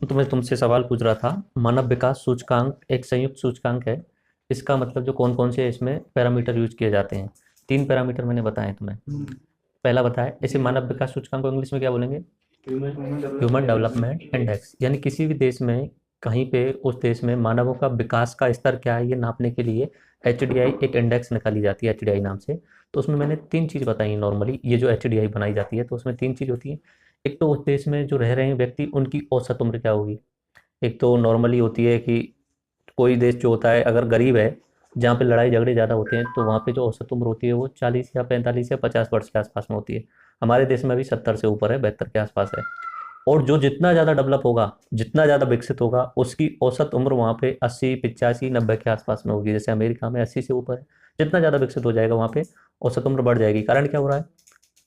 तो मैं तुमसे सवाल पूछ रहा था, मानव विकास सूचकांक एक संयुक्त सूचकांक है। इसका मतलब जो कौन कौन से इसमें पैरामीटर यूज किए जाते हैं। तीन पैरामीटर मैंने बताए तुम्हें। पहला बताया, इसे मानव विकास सूचकांक को इंग्लिश में क्या बोलेंगे? Human development index. यानी किसी भी देश में, कहीं पे उस देश में मानवों का विकास का स्तर क्या है ये नापने के लिए HDI एक इंडेक्स निकाली जाती है, HDI नाम से। तो उसमें मैंने तीन चीज़ बताई। नॉर्मली ये जो HDI बनाई जाती है तो उसमें तीन चीज़ होती है। एक तो उस देश में जो रह रहे हैं व्यक्ति, उनकी औसत उम्र क्या होगी। एक तो नॉर्मली होती है कि कोई देश जो होता है अगर गरीब है, जहाँ पे लड़ाई झगड़े ज़्यादा होते हैं, तो वहाँ पे जो औसत उम्र होती है वो 40 या 45 या 50 वर्ष के आसपास में होती है। हमारे देश में अभी 70 से ऊपर है, 72 के आसपास है। और जो जितना ज़्यादा डेवलप होगा, जितना ज़्यादा विकसित होगा, उसकी औसत उम्र वहाँ पे 80, 85, 90 के आसपास में होगी। जैसे अमेरिका में 80 से ऊपर है। जितना ज़्यादा विकसित हो जाएगा वहाँ पे औसत उम्र बढ़ जाएगी। कारण क्या हो रहा है?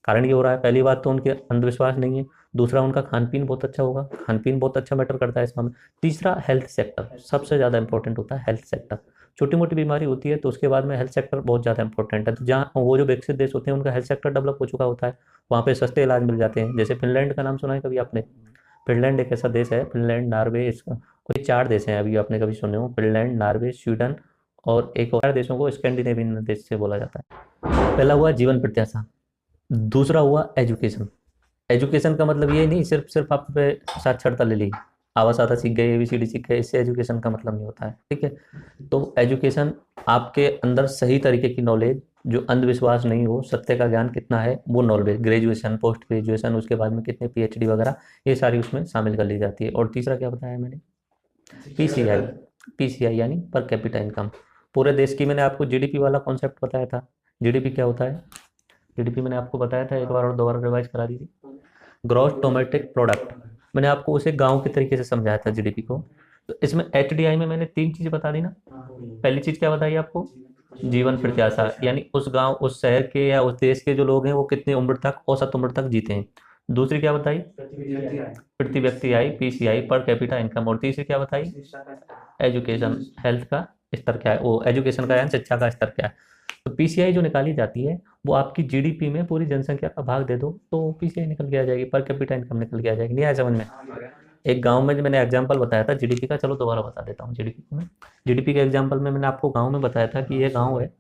कारण ये हो रहा है, पहली बात तो उनके अंधविश्वास नहीं है। दूसरा, उनका खान पीन बहुत अच्छा होगा। खान पीन बहुत अच्छा मैटर करता है इसमें। तीसरा, हेल्थ सेक्टर सबसे ज़्यादा इंपॉर्टेंट होता है। हेल्थ सेक्टर, छोटी मोटी बीमारी होती है तो उसके बाद में हेल्थ सेक्टर बहुत ज़्यादा इंपॉर्टेंट है। तो जहाँ वो जो विकसित देश होते हैं उनका हेल्थ सेक्टर डेवलप हो चुका होता है, वहाँ पे सस्ते इलाज मिल जाते हैं। जैसे फिनलैंड का नाम सुना है कभी आपने? फिनलैंड एक ऐसा देश है, फिनलैंड, नॉर्वे, इसका कोई चार देश हैं अभी आपने कभी सुने हो। फिनलैंड, नॉर्वे, स्वीडन और एक और देशों को स्कैंडिनेवियन देश से बोला जाता है। पहला हुआ जीवन प्रत्याशा, दूसरा हुआ एजुकेशन। एजुकेशन का मतलब ये नहीं सिर्फ सिर्फ आप पे साक्षरता ले ली, आवा सादा सीख गए, ABCD सीख गए, इससे एजुकेशन का मतलब नहीं होता है। ठीक है। तो एजुकेशन आपके अंदर सही तरीके की नॉलेज, जो अंधविश्वास नहीं हो, सत्य का ज्ञान कितना है वो नॉलेज, ग्रेजुएशन, पोस्ट ग्रेजुएशन, उसके बाद में कितने PhD वगैरह, ये सारी उसमें शामिल कर ली जाती है। और तीसरा क्या बताया मैंने? PCI। PCI यानी पर कैपिटा इनकम। पूरे देश की मैंने आपको GDP वाला कॉन्सेप्ट बताया था। GDP क्या होता है? GDP मैंने आपको बताया था, एक बार और दोबारा रिवाइज करा दी थी। Gross domestic product. मैंने आपको उसे गांव के तरीके से समझाया था GDP को। तो इसमें HDI में मैंने तीन चीजें बता दी ना। पहली चीज क्या बताई आपको? जीवन प्रत्याशा, यानी उस गांव, उस शहर के या उस देश के जो लोग हैं वो कितनी उम्र तक, औसत उम्र तक जीते हैं। दूसरी क्या बताई? प्रति व्यक्ति आय, PCI, पर कैपिटा इनकम। और तीसरी क्या बताई? एजुकेशन, हेल्थ का स्तर क्या है, वो एजुकेशन का यानी शिक्षा का स्तर क्या है। तो PCI जो निकाली जाती है वो आपकी GDP में पूरी जनसंख्या का भाग दे दो तो PCI निकल के आ जाएगी, पर कैपिटा इनकम निकल के आ जाएगी। नहीं आया समझ में? एक गांव में जो मैंने एग्जांपल बताया था GDP का, चलो दोबारा बता देता हूँ GDP को मैं। GDP के एग्जांपल में मैंने आपको गांव में बताया था कि ये गांव है,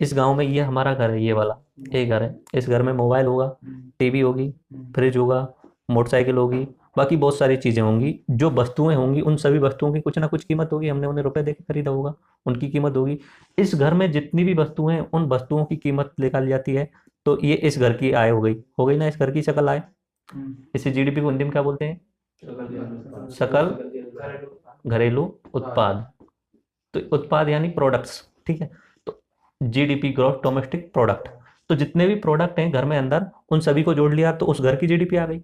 इस गांव में ये हमारा घर है, ये वाला एक घर है। इस घर में मोबाइल होगा, टीवी होगी, फ्रिज होगा, मोटरसाइकिल होगी, बाकी बहुत सारी चीज़ें होंगी। जो वस्तुएं होंगी उन सभी वस्तुओं की कुछ ना कुछ कीमत होगी, हमने उन्हें रुपए देकर खरीदा होगा, उनकी कीमत होगी। इस घर में जितनी भी वस्तुएं हैं उन वस्तुओं की कीमत निकाली जाती है। तो ये इस घर की आय हो गई ना, इस घर की सकल आय। इसे GDP को हिंदी में क्या बोलते हैं? सकल घरेलू उत्पाद। तो उत्पाद यानी प्रोडक्ट्स। ठीक है। तो GDP, ग्रॉस डोमेस्टिक प्रोडक्ट। तो जितने भी प्रोडक्ट हैं घर में अंदर, उन सभी को जोड़ लिया तो उस घर की GDP आ गई।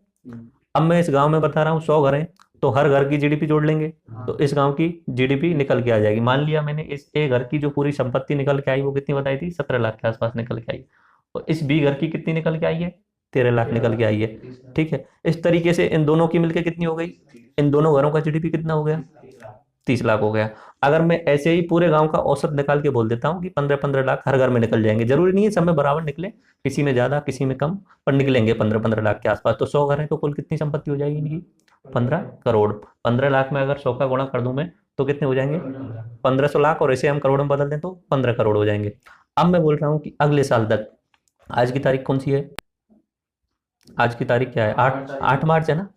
अब मैं इस गांव में बता रहा हूँ 100 घर हैं, तो हर घर की GDP जोड़ लेंगे तो इस गांव की GDP निकल के आ जाएगी। मान लिया मैंने इस A घर की जो पूरी संपत्ति निकल के आई वो कितनी बताई थी? 17 लाख के आसपास निकल के आई। और इस B घर की कितनी निकल के आई है? 13 लाख निकल के आई है। ठीक है। इस तरीके से इन दोनों की मिलकर कितनी हो गई? इन दोनों घरों का GDP कितना हो गया? 30 लाख हो गया। अगर मैं ऐसे ही पूरे गांव का औसत निकाल के बोल देता हूँ कि 15-15 लाख हर घर में निकल जाएंगे, जरूरी नहीं है सब में बराबर निकले, किसी में ज्यादा किसी में कम, पर निकलेंगे 15-15 लाख के आसपास। तो 100 घर है तो कुल कितनी संपत्ति हो जाएगी इनकी? 15 करोड़। 15 लाख में अगर 100 का गुणा कर दूं मैं तो कितने हो जाएंगे? 1500 लाख। और इसे हम करोड़ में बदल दें तो 15 करोड़ हो जाएंगे। अब मैं बोल रहा हूँ कि अगले साल तक, आज की तारीख कौन सी है? आज की तारीख क्या है? 8 मार्च है ना।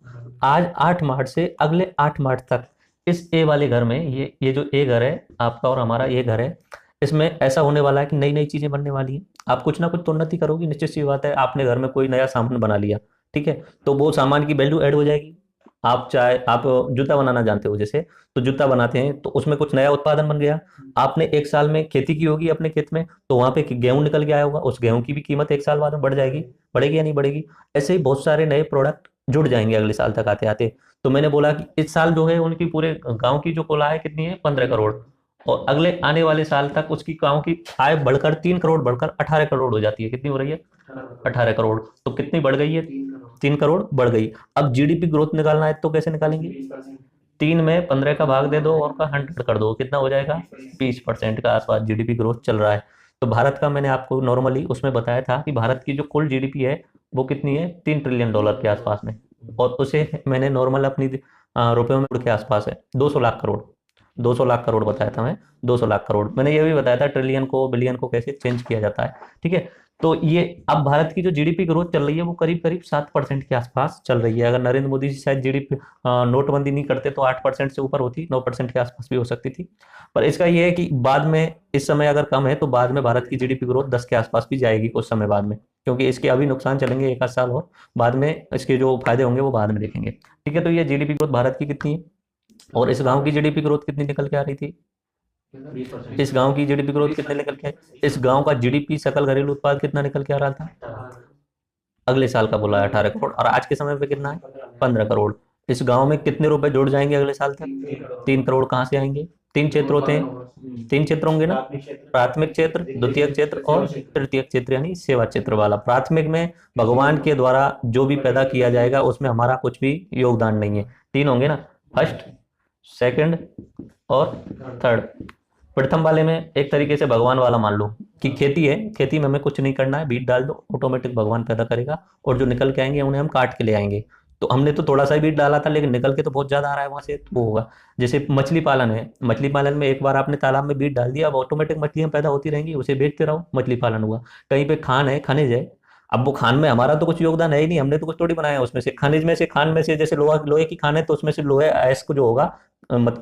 आज 8 मार्च से अगले 8 मार्च तक इस A वाले घर में, ये जो A घर है आपका और हमारा, ये घर है, इसमें ऐसा होने वाला है कि नई नई चीजें बनने वाली हैं। आप कुछ ना कुछ तो उन्नति करोगी, निश्चित सी बात है। आपने घर में कोई नया सामान बना लिया, ठीक है, तो वो सामान की वैल्यू ऐड हो जाएगी। आप चाहे आप जूता बनाना जानते हो जैसे, तो जूता बनाते हैं तो उसमें कुछ नया उत्पादन बन गया। आपने एक साल में खेती की होगी अपने खेत में, तो वहां पे गेहूं निकल के आया होगा, उस गेहूं की भी कीमत एक साल बाद में बढ़ जाएगी। बढ़ेगी या नहीं बढ़ेगी? ऐसे ही बहुत सारे नए प्रोडक्ट जुड़ जाएंगे अगले साल तक आते आते। तो मैंने बोला कि इस साल जो है उनकी पूरे गांव की जो कुल आय कितनी है? 15 करोड़। और अगले आने वाले साल तक उसकी गांव की आय बढ़कर 3 करोड़ बढ़कर 18 करोड़ हो जाती है। कितनी हो रही है? 18 करोड़। तो कितनी बढ़ गई है? 3 करोड़ बढ़ गई। अब GDP ग्रोथ निकालना है तो कैसे निकालेंगे? 3 में 15 का भाग दे दो और का 100 कर दो, कितना हो जाएगा? 20% का आसपास GDP ग्रोथ चल रहा है। तो भारत का मैंने आपको नॉर्मली उसमें बताया था कि भारत की जो कुल GDP है वो कितनी है? $3 ट्रिलियन के आसपास में। और उसे मैंने नॉर्मल अपनी रुपयों में करोड़ के आसपास है, 200 लाख करोड़। 200 लाख करोड़ बताया था मैं, 200 लाख करोड़। मैंने ये भी बताया था ट्रिलियन को बिलियन को कैसे चेंज किया जाता है, ठीक है। तो ये अब भारत की जो जीडीपी ग्रोथ चल रही है वो करीब करीब 7% के आसपास चल रही है। अगर नरेंद्र मोदी जी शायद जीडीपी नोटबंदी नहीं करते तो 8% से ऊपर होती, 9% के आसपास भी हो सकती थी। पर इसका ये है कि बाद में, इस समय अगर कम है तो बाद में भारत की जीडीपी ग्रोथ 10 के आसपास भी जाएगी कुछ समय बाद में, क्योंकि इसके अभी नुकसान चलेंगे 1 आध साल और, बाद में इसके जो फायदे होंगे वो बाद में देखेंगे, ठीक है। तो ये जीडीपी ग्रोथ भारत की कितनी है, और इस गांव की जीडीपी ग्रोथ कितनी निकल के आ रही थी, इस गांव की जीडीपी ग्रोथ कितने निकल के, इस गांव का जीडीपी सकल घरेलू उत्पाद कितना निकल के आ रहा था, अगले साल का बोला है 18 करोड़, और आज के समय पे कितना है, 15 करोड़। इस गांव में कितने रुपए जुड़ जाएंगे अगले साल तक, 3 करोड़ कहाँ से आएंगे, 3 क्षेत्र होते हैं, 3 क्षेत्र होंगे ना, प्राथमिक क्षेत्र, द्वितीयक क्षेत्र और तृतीयक क्षेत्र, यानी सेवा क्षेत्र वाला। प्राथमिक में भगवान के द्वारा जो भी पैदा किया जाएगा उसमें हमारा कुछ भी योगदान नहीं है, 3 होंगे ना, फर्स्ट, सेकंड और थर्ड। प्रथम वाले में एक तरीके से भगवान वाला मान लो कि खेती है, खेती में हमें कुछ नहीं करना है, बीज डाल दो ऑटोमेटिक भगवान पैदा करेगा, और जो निकल के आएंगे उन्हें हम काट के ले आएंगे। तो हमने तो थोड़ा सा ही बीज डाला था लेकिन निकल के तो बहुत ज्यादा आ रहा है वहां से, तो वो होगा। जैसे मछली पालन है, मछली पालन में एक बार आपने तालाब में बीज डाल दिया, अब ऑटोमेटिक मछलियां पैदा होती रहेंगी, उसे बेचते रहो, मछली पालन हुआ। कहीं पे खान है, खनिज है, अब वो खान में हमारा तो कुछ योगदान है ही नहीं, हमने तो कुछ थोड़ी बनाया है उसमें से, खनिज में से, खान में से, जैसे लोहा, लोहे की खान है तो उसमें से लोहे अयस्क जो होगा,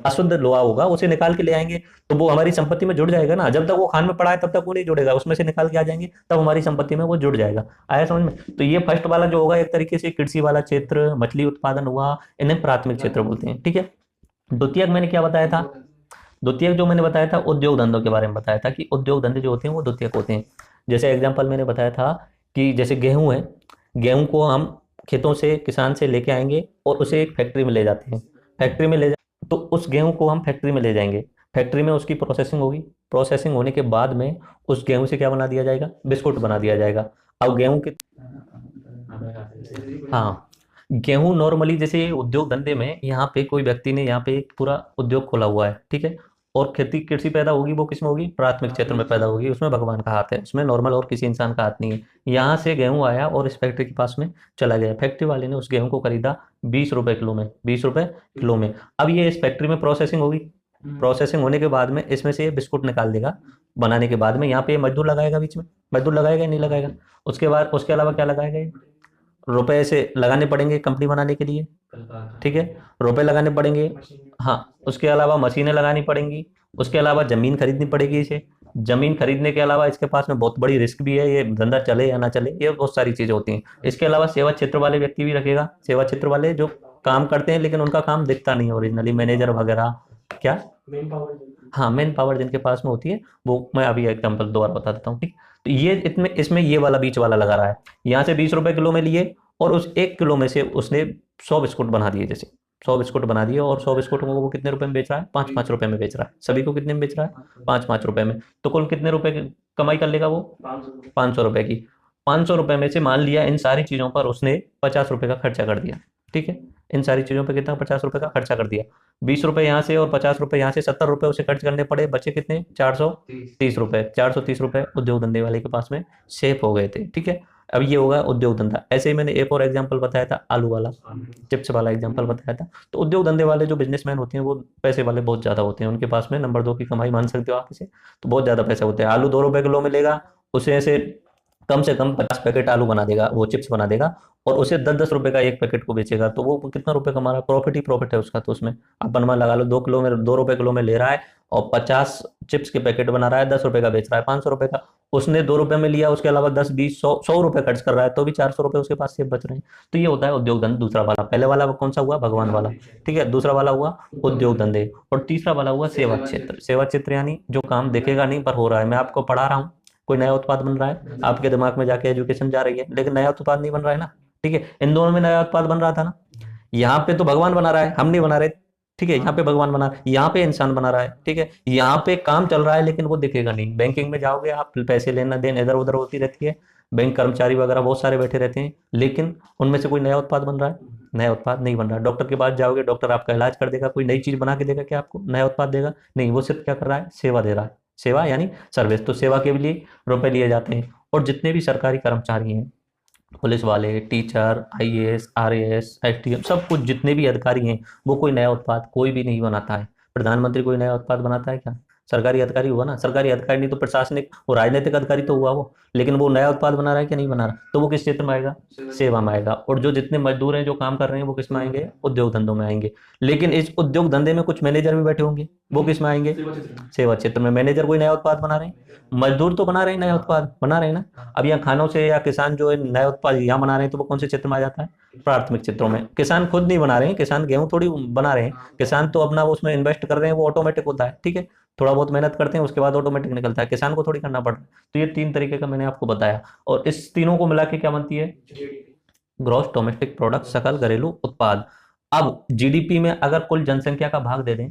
अशुद्ध लोहा होगा, उसे निकाल के ले आएंगे, तो वो हमारी संपत्ति में जुड़ जाएगा ना। जब तक वो खान में पड़ा है तब तक वो नहीं जुड़ेगा, उसमें से निकाल के आ जाएंगे तब हमारी संपत्ति में वो जुड़ जाएगा। आया समझ में। तो ये फर्स्ट वाला जो होगा एक तरीके से कृषि वाला क्षेत्र, मछली उत्पादन हुआ, इन्हें प्राथमिक क्षेत्र बोलते हैं, ठीक है। द्वितीयक मैंने क्या बताया था, द्वितीयक जो मैंने बताया था उद्योग धंधों के बारे में बताया था कि उद्योग धंधे जो होते हैं वो द्वितीयक होते हैं। जैसे एग्जाम्पल मैंने बताया था कि जैसे गेहूं है, गेहूं को हम खेतों से, किसान से लेके आएंगे और उसे एक फैक्ट्री में ले जाते हैं, फैक्ट्री में ले तो उस गेहूं को हम फैक्ट्री में ले जाएंगे, फैक्ट्री में उसकी प्रोसेसिंग होगी, प्रोसेसिंग होने के बाद में उस गेहूं से क्या बना दिया जाएगा, बिस्कुट बना दिया जाएगा। अब गेहूं के, हाँ, गेहूं नॉर्मली जैसे उद्योग धंधे में यहाँ पे कोई व्यक्ति ने यहाँ पे एक पूरा उद्योग खोला हुआ है, ठीक है, और खेती कृषि पैदा होगी वो किसमें होगी, प्राथमिक क्षेत्र में पैदा होगी, उसमें भगवान का हाथ है, उसमें नॉर्मल और किसी इंसान का हाथ नहीं है। यहाँ से गेहूं आया और इस फैक्ट्री के पास में चला गया, फैक्ट्री वाले ने उस गेहूं को खरीदा 20 रुपए किलो में, 20 रुपए किलो में। अब ये इस फैक्ट्री में प्रोसेसिंग होगी, प्रोसेसिंग होने के बाद में इसमें से ये बिस्कुट निकाल देगा, बनाने के बाद में यहाँ पे मजदूर लगाएगा, बीच में मजदूर लगाएगा या नहीं लगाएगा, उसके बाद उसके अलावा क्या लगाएगा, ये रुपए से लगाने पड़ेंगे कंपनी बनाने के लिए, ठीक है, रुपए लगाने पड़ेंगे, हाँ, उसके अलावा मशीनें लगानी पड़ेंगी, उसके अलावा जमीन खरीदनी पड़ेगी इसे, जमीन खरीदने के अलावा इसके पास में बहुत बड़ी रिस्क भी है, ये धंधा चले या ना चले, ये बहुत सारी चीजें होती हैं। इसके अलावा सेवा क्षेत्र वाले व्यक्ति भी रखेगा, सेवा क्षेत्र वाले जो काम करते हैं लेकिन उनका काम दिखता नहीं ओरिजिनली, मैनेजर वगैरह, क्या, हाँ, मैन पावर जिनके पास में होती है, वो मैं अभी एग्जाम्पल दोबारा बता देता हूँ, ठीक। तो ये इसमें इसमें ये वाला बीच वाला लगा रहा है, यहाँ से 20 रुपए किलो में लिए और उस 1 किलो में से उसने 100 बिस्कुट बना दिए, जैसे 100 बिस्कुट बना दिए, और 100 बिस्कुट को वो कितने रुपए में बेच रहा है, 5-5 रुपए में बेच रहा है, सभी को कितने में बेच रहा है, 5-5 रुपए में। तो कुल कितने रुपए की कमाई कर लेगा वो, 500 रुपए की। 500 रुपए में से मान लिया इन सारी चीजों पर उसने 50 रुपए का खर्चा कर दिया, ठीक है, इन सारी चीजों पर कितना, 50 रुपए का खर्चा कर दिया, 20 रुपए यहाँ से और 50 रुपए यहाँ से, 70 रुपए उसे खर्च करने पड़े, बचे कितने, 430 रुपए, 430 रुपए उद्योग धंधे वाले के पास में सेफ हो गए थे, ठीक है। अब ये होगा उद्योग धंधा। ऐसे ही मैंने एक और एग्जांपल बताया था, आलू वाला, चिप्स वाला एग्जांपल बताया था। तो उद्योग धंधे वाले जो बिजनेसमैन होते हैं वो पैसे वाले बहुत ज्यादा होते हैं, उनके पास में नंबर 2 की कमाई मान सकते हो आप इसे, तो बहुत ज्यादा पैसे होते हैं। आलू 2 रुपए किलो में लेगा, उसे ऐसे कम से कम 50 पैकेट आलू बना देगा, वो चिप्स बना देगा, और उसे 10-10 रुपए का एक पैकेट को बेचेगा, तो वो कितना रुपए कमा रहा है, प्रॉफिट ही प्रॉफिट है उसका। तो उसमें आप अनुमान लगा लो, 2 किलो में, 2 रुपए किलो में ले रहा है और 50 चिप्स के पैकेट बना रहा है, 10 रुपए का बेच रहा है, 500 रुपए का। उसने 2 रुपए में लिया, उसके अलावा 10-20-100 100 रुपए खर्च कर रहा है, तो भी 400 रुपए उसके पास से बच रहे हैं। तो ये होता है उद्योग धंधे, दूसरा वाला। पहले वाला कौन सा हुआ, भगवान वाला, ठीक है, दूसरा वाला हुआ उद्योग धंधे, और तीसरा वाला हुआ सेवा क्षेत्र। सेवा क्षेत्र यानी जो काम दिखेगा नहीं पर हो रहा है, मैं आपको पढ़ा रहा हूँ, कोई नया उत्पाद बन रहा है, आपके दिमाग में जाके एजुकेशन जा रही है, लेकिन नया उत्पाद नहीं बन रहा है ना, ठीक है। इन दोनों में नया उत्पाद बन रहा था ना, यहाँ पे तो भगवान बना रहा है, हम नहीं बना रहे, ठीक है, यहाँ पे भगवान बना रहा है, यहाँ पे इंसान बना रहा है, ठीक है, यहाँ पे काम चल रहा है लेकिन वो दिखेगा नहीं। बैंकिंग में जाओगे आप, पैसे लेना देना इधर उधर होती रहती है, बैंक कर्मचारी वगैरह बहुत सारे बैठे रहते हैं, लेकिन उनमें से कोई नया उत्पाद बन रहा है, नया उत्पाद नहीं बन रहा। डॉक्टर के पास जाओगे, डॉक्टर आपका इलाज कर देगा, कोई नई चीज बना के देगा क्या आपको, नया उत्पाद देगा नहीं, वो सिर्फ क्या कर रहा है, सेवा दे रहा है, सेवा यानी सर्विस। तो सेवा के लिए रुपए लिए जाते हैं। और जितने भी सरकारी कर्मचारी हैं पुलिस वाले, टीचर, आईएएस, आरएएस, एसडीएम, सब कुछ जितने भी अधिकारी हैं वो कोई नया उत्पाद कोई भी नहीं बनाता है। प्रधानमंत्री कोई नया उत्पाद बनाता है क्या? सरकारी अधिकारी हुआ ना, सरकारी अधिकारी नहीं तो प्रशासनिक और राजनीतिक अधिकारी तो हुआ वो, लेकिन वो नया उत्पाद बना रहा है कि नहीं बना रहा, तो वो किस क्षेत्र में आएगा? सेवा में आएगा। और जो जितने मजदूर हैं जो काम कर रहे हैं वो किस में आएंगे? उद्योग धंधों में आएंगे। लेकिन इस उद्योग धंधे में कुछ मैनेजर भी बैठे होंगे, वो किस में आएंगे? सेवा क्षेत्र में। मैनेजर कोई नया उत्पाद बना रहे हैं, मजदूर तो बना रहे हैं, नया उत्पाद बना रहे हैं ना। अब यहाँ खानों से या किसान जो है नया उत्पाद यहाँ बना रहे हैं तो वो कौन से क्षेत्र में आ जाता है? प्राथमिक क्षेत्रों में। किसान खुद नहीं बना रहे हैं, किसान गेहूं थोड़ी बना रहे हैं, किसान तो अपना वो उसमें इन्वेस्ट कर रहे हैं, वो ऑटोमेटिक होता है, ठीक है। थोड़ा बहुत मेहनत करते हैं उसके बाद ऑटोमेटिक निकलता है, किसान को थोड़ी करना पड़ रहा है। तो ये तीन तरीके का मैंने आपको बताया, और इस तीनों को मिला के क्या बनती है? ग्रॉस डोमेस्टिक प्रोडक्ट, सकल घरेलू उत्पाद। अब जीडीपी में अगर कुल जनसंख्या का भाग दे दें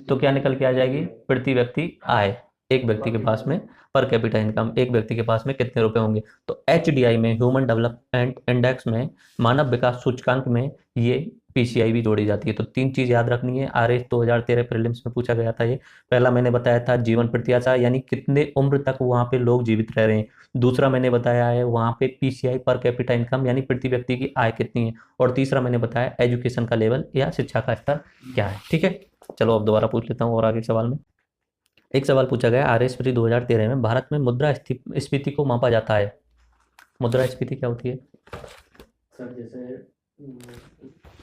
तो क्या निकल के आ जाएगी? प्रति व्यक्ति आय, एक व्यक्ति के पास में पर कैपिटा इनकम, एक व्यक्ति के पास में कितने रुपए होंगे। तो एचडीआई में, ह्यूमन डेवलपमेंट इंडेक्स में, मानव विकास सूचकांक में ये पीसीआई भी जोड़ी जाती है। तो तीन चीज याद रखनी है। आरएस 2013 प्रीलिम्स में पूछा गया था ये। पहला मैंने बताया था जीवन प्रत्याशा, यानी कितने उम्र तक वहां पे लोग जीवित रह रहे हैं। दूसरा मैंने बताया है वहां पे पीसीआई, पर कैपिटा इनकम, यानी प्रति व्यक्ति की आय कितनी है। और तीसरा मैंने बताया एजुकेशन का लेवल या शिक्षा का स्तर क्या है, ठीक है। चलो अब दोबारा पूछ लेता हूँ और आगे सवाल में। एक सवाल पूछा गया, आरएसपी 2013 में भारत में मुद्रा स्फीति को मापा जाता है। मुद्रा स्फीति क्या होती है? सर जैसे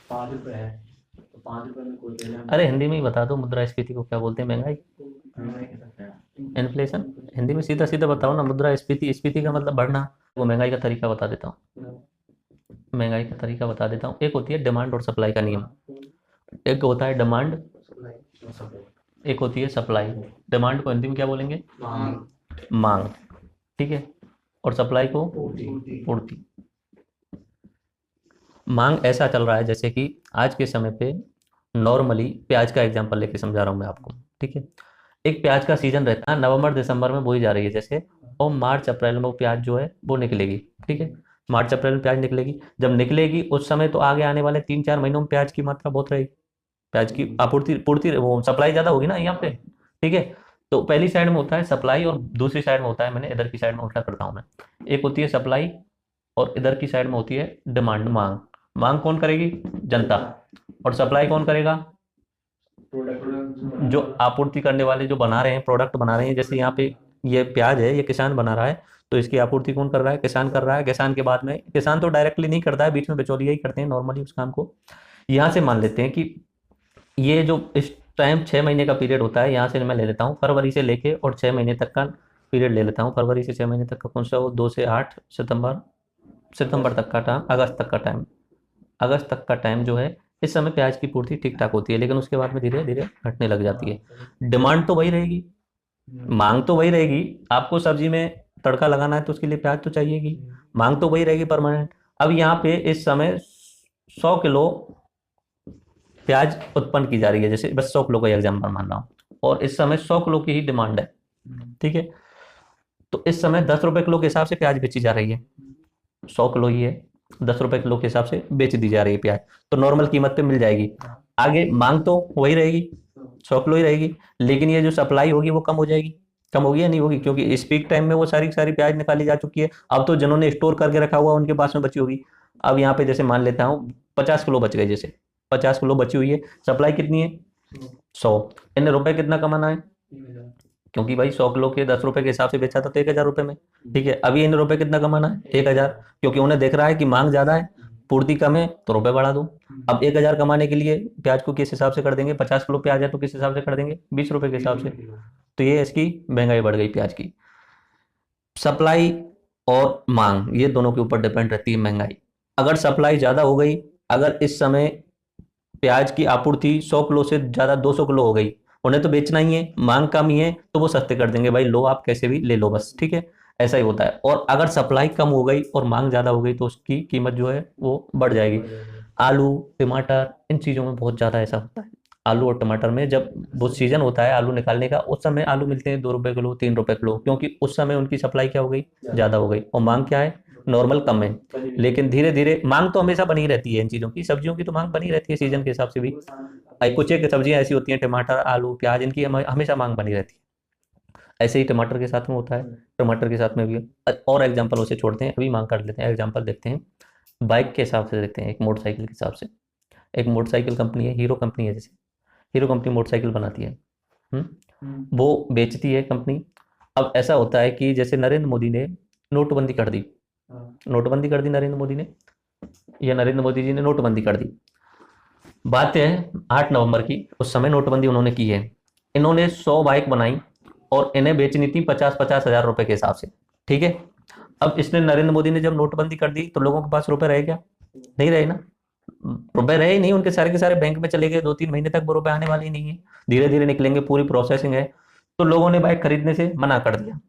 5 रुपए है तो 5 रुपए में कोई लेना। अरे हिंदी में ही बता दो, मुद्रा स्फीति को क्या बोलते हैं? महंगाई, इन्फ्लेशन। हिंदी में सीधा सीधा बताओ ना। मुद्रा स्फीति, स्फीति का मतलब बढ़ना, वो महंगाई का तरीका बता देता हूँ। महंगाई का तरीका बता देता हूँ। एक होती है डिमांड और सप्लाई का नियम। एक होता है डिमांड, एक होती है सप्लाई। डिमांड को हिंदी में क्या बोलेंगे? मांग, ठीक है। और सप्लाई को पूर्ति। मांग ऐसा चल रहा है जैसे कि आज के समय पे नॉर्मली, प्याज का एग्जांपल लेके समझा रहा हूँ मैं आपको, ठीक है। एक प्याज का सीजन रहता है, नवंबर दिसंबर में बोई जा रही है जैसे, और मार्च अप्रैल में वो प्याज जो है वो निकलेगी, ठीक है। मार्च अप्रैल में प्याज निकलेगी। जब निकलेगी उस समय तो आगे आने वाले 3-4 महीनों में प्याज की मात्रा बहुत रहेगी, प्याज की आपूर्ति पूर्ति, वो सप्लाई ज़्यादा होगी ना यहाँ पे, ठीक है। तो पहली साइड में होता है सप्लाई और दूसरी साइड में होता है, मैंने इधर की साइड में उल्टा करता हूँ मैं, एक होती है सप्लाई और इधर की साइड में होती है डिमांड, मांग। मांग कौन करेगी? जनता। और सप्लाई कौन करेगा? जो आपूर्ति करने वाले, जो बना रहे हैं, प्रोडक्ट बना रहे हैं। जैसे यहाँ पे ये प्याज है, ये किसान बना रहा है, तो इसकी आपूर्ति कौन कर रहा है? किसान कर रहा है। किसान के बाद में, किसान तो डायरेक्टली नहीं करता है, बीच में बिचौलिया ही करते हैं नॉर्मली उस काम को। यहाँ से मान लेते हैं कि ये जो इस टाइम 6 महीने का पीरियड होता है, यहाँ से मैं ले लेता हूँ फरवरी से लेके और 6 महीने तक का पीरियड ले लेता हूँ। फरवरी से 6 महीने तक का कौन सा? वो 2 से 8 सितंबर तक का टाइम, अगस्त तक का टाइम। अगस्त तक का टाइम जो है, इस समय प्याज की पूर्ति ठीक ठाक होती है, लेकिन उसके बाद में धीरे धीरे घटने लग जाती है। डिमांड तो वही रहेगी, मांग तो वही रहेगी। आपको सब्जी में तड़का लगाना है तो उसके लिए प्याज तो चाहिएगी, मांग तो वही रहेगी परमानेंट। अब यहाँ पे इस समय 100 किलो प्याज उत्पन्न की जा रही है, जैसे बस 100 किलो का एग्जाम्पल मान रहा हूँ, और इस समय 100 किलो की ही डिमांड है, ठीक है। तो इस समय 10 रुपए किलो के हिसाब से प्याज बेची जा रही है, 100 किलो ही है, 10 रुपए किलो के हिसाब से बेच दी जा रही है प्याज, तो नॉर्मल कीमत पे मिल जाएगी। आगे मांग तो वही रहेगी, 100 किलो ही रहेगी, लेकिन ये जो सप्लाई होगी वो कम हो जाएगी। कम होगी या नहीं होगी? क्योंकि इस पीक टाइम में वो सारी सारी प्याज निकाली जा चुकी है, अब तो जिन्होंने स्टोर करके रखा हुआ उनके पास में बची होगी। अब यहाँ पे जैसे मान लेता हूँ 50 किलो बच गए, जैसे 50 किलो बची हुई है, सप्लाई कितनी है? 100। इन्हें रुपए कितना कमाना है? क्योंकि भाई 100 किलो के 10 रुपए के हिसाब से बेचा था तो 1000 रुपए में, ठीक है। अभी इन रुपए कितना कमाना है? 1000, क्योंकि उन्हें देख रहा है कि मांग ज्यादा है, पूर्ति कम है, तो रुपए बढ़ा दो। अब 1000 कमाने के लिए प्याज को किस हिसाब से कर देंगे? 50 किलो प्याज है तो किस हिसाब से कर देंगे? 20 रुपए के हिसाब से। तो ये इसकी महंगाई बढ़ गई प्याज की। सप्लाई और मांग ये दोनों के ऊपर डिपेंड रहती है महंगाई। अगर सप्लाई ज्यादा हो गई, अगर इस समय प्याज की आपूर्ति 100 किलो से ज्यादा 200 किलो हो गई, उन्हें तो बेचना ही है, मांग कम ही है, तो वो सस्ते कर देंगे, भाई लो आप कैसे भी ले लो बस, ठीक है। ऐसा ही होता है। और अगर सप्लाई कम हो गई और मांग ज्यादा हो गई तो उसकी कीमत जो है वो बढ़ जाएगी। आलू, टमाटर, इन चीजों में बहुत ज्यादा ऐसा होता है। आलू और टमाटर में जब वो सीजन होता है आलू निकालने का, उस समय आलू मिलते हैं 2 रुपए किलो, 3 रुपए किलो, क्योंकि उस समय उनकी सप्लाई क्या हो गई? ज्यादा हो गई, और मांग क्या है? नॉर्मल कम है। लेकिन धीरे धीरे मांग तो हमेशा बनी रहती है इन चीजों की, सब्जियों की तो मांग बनी रहती है सीजन के हिसाब से भी। कुछ एक सब्जियां ऐसी होती हैं, टमाटर, आलू, प्याज, इनकी हमेशा मांग बनी रहती है। ऐसे ही टमाटर के साथ में होता है, टमाटर के साथ में भी। और एग्जाम्पल उसे छोड़ते हैं, अभी मांग कर लेते हैं, एग्जाम्पल देखते हैं बाइक के हिसाब से, देखते हैं एक मोटरसाइकिल के हिसाब से। एक मोटरसाइकिल कंपनी है, हीरो कंपनी है, जैसे हीरो कंपनी मोटरसाइकिल बनाती है, वो बेचती है कंपनी। अब ऐसा होता है कि जैसे नरेंद्र मोदी ने नोटबंदी कर दी, नोटबंदी कर दी नरेंद्र मोदी ने, या नरेंद्र मोदी जी ने नोटबंदी कर दी। बात है 8 नवंबर की, उस समय नोटबंदी उन्होंने की है। इन्होंने 100 बाइक बनाई और इन्हें बेचनी थी 50-50 हज़ार रुपए के हिसाब से, ठीक है। अब इसने नरेंद्र मोदी ने जब नोटबंदी कर दी तो लोगों के पास रुपए रहे क्या? नहीं रहे ना, रुपए रहे ही नहीं, उनके सारे के सारे बैंक में चले गए, 2-3 महीने तक वो रुपए आने वाले ही नहीं है, धीरे धीरे निकलेंगे, पूरी प्रोसेसिंग है। तो लोगों ने बाइक खरीदने से मना कर दिया,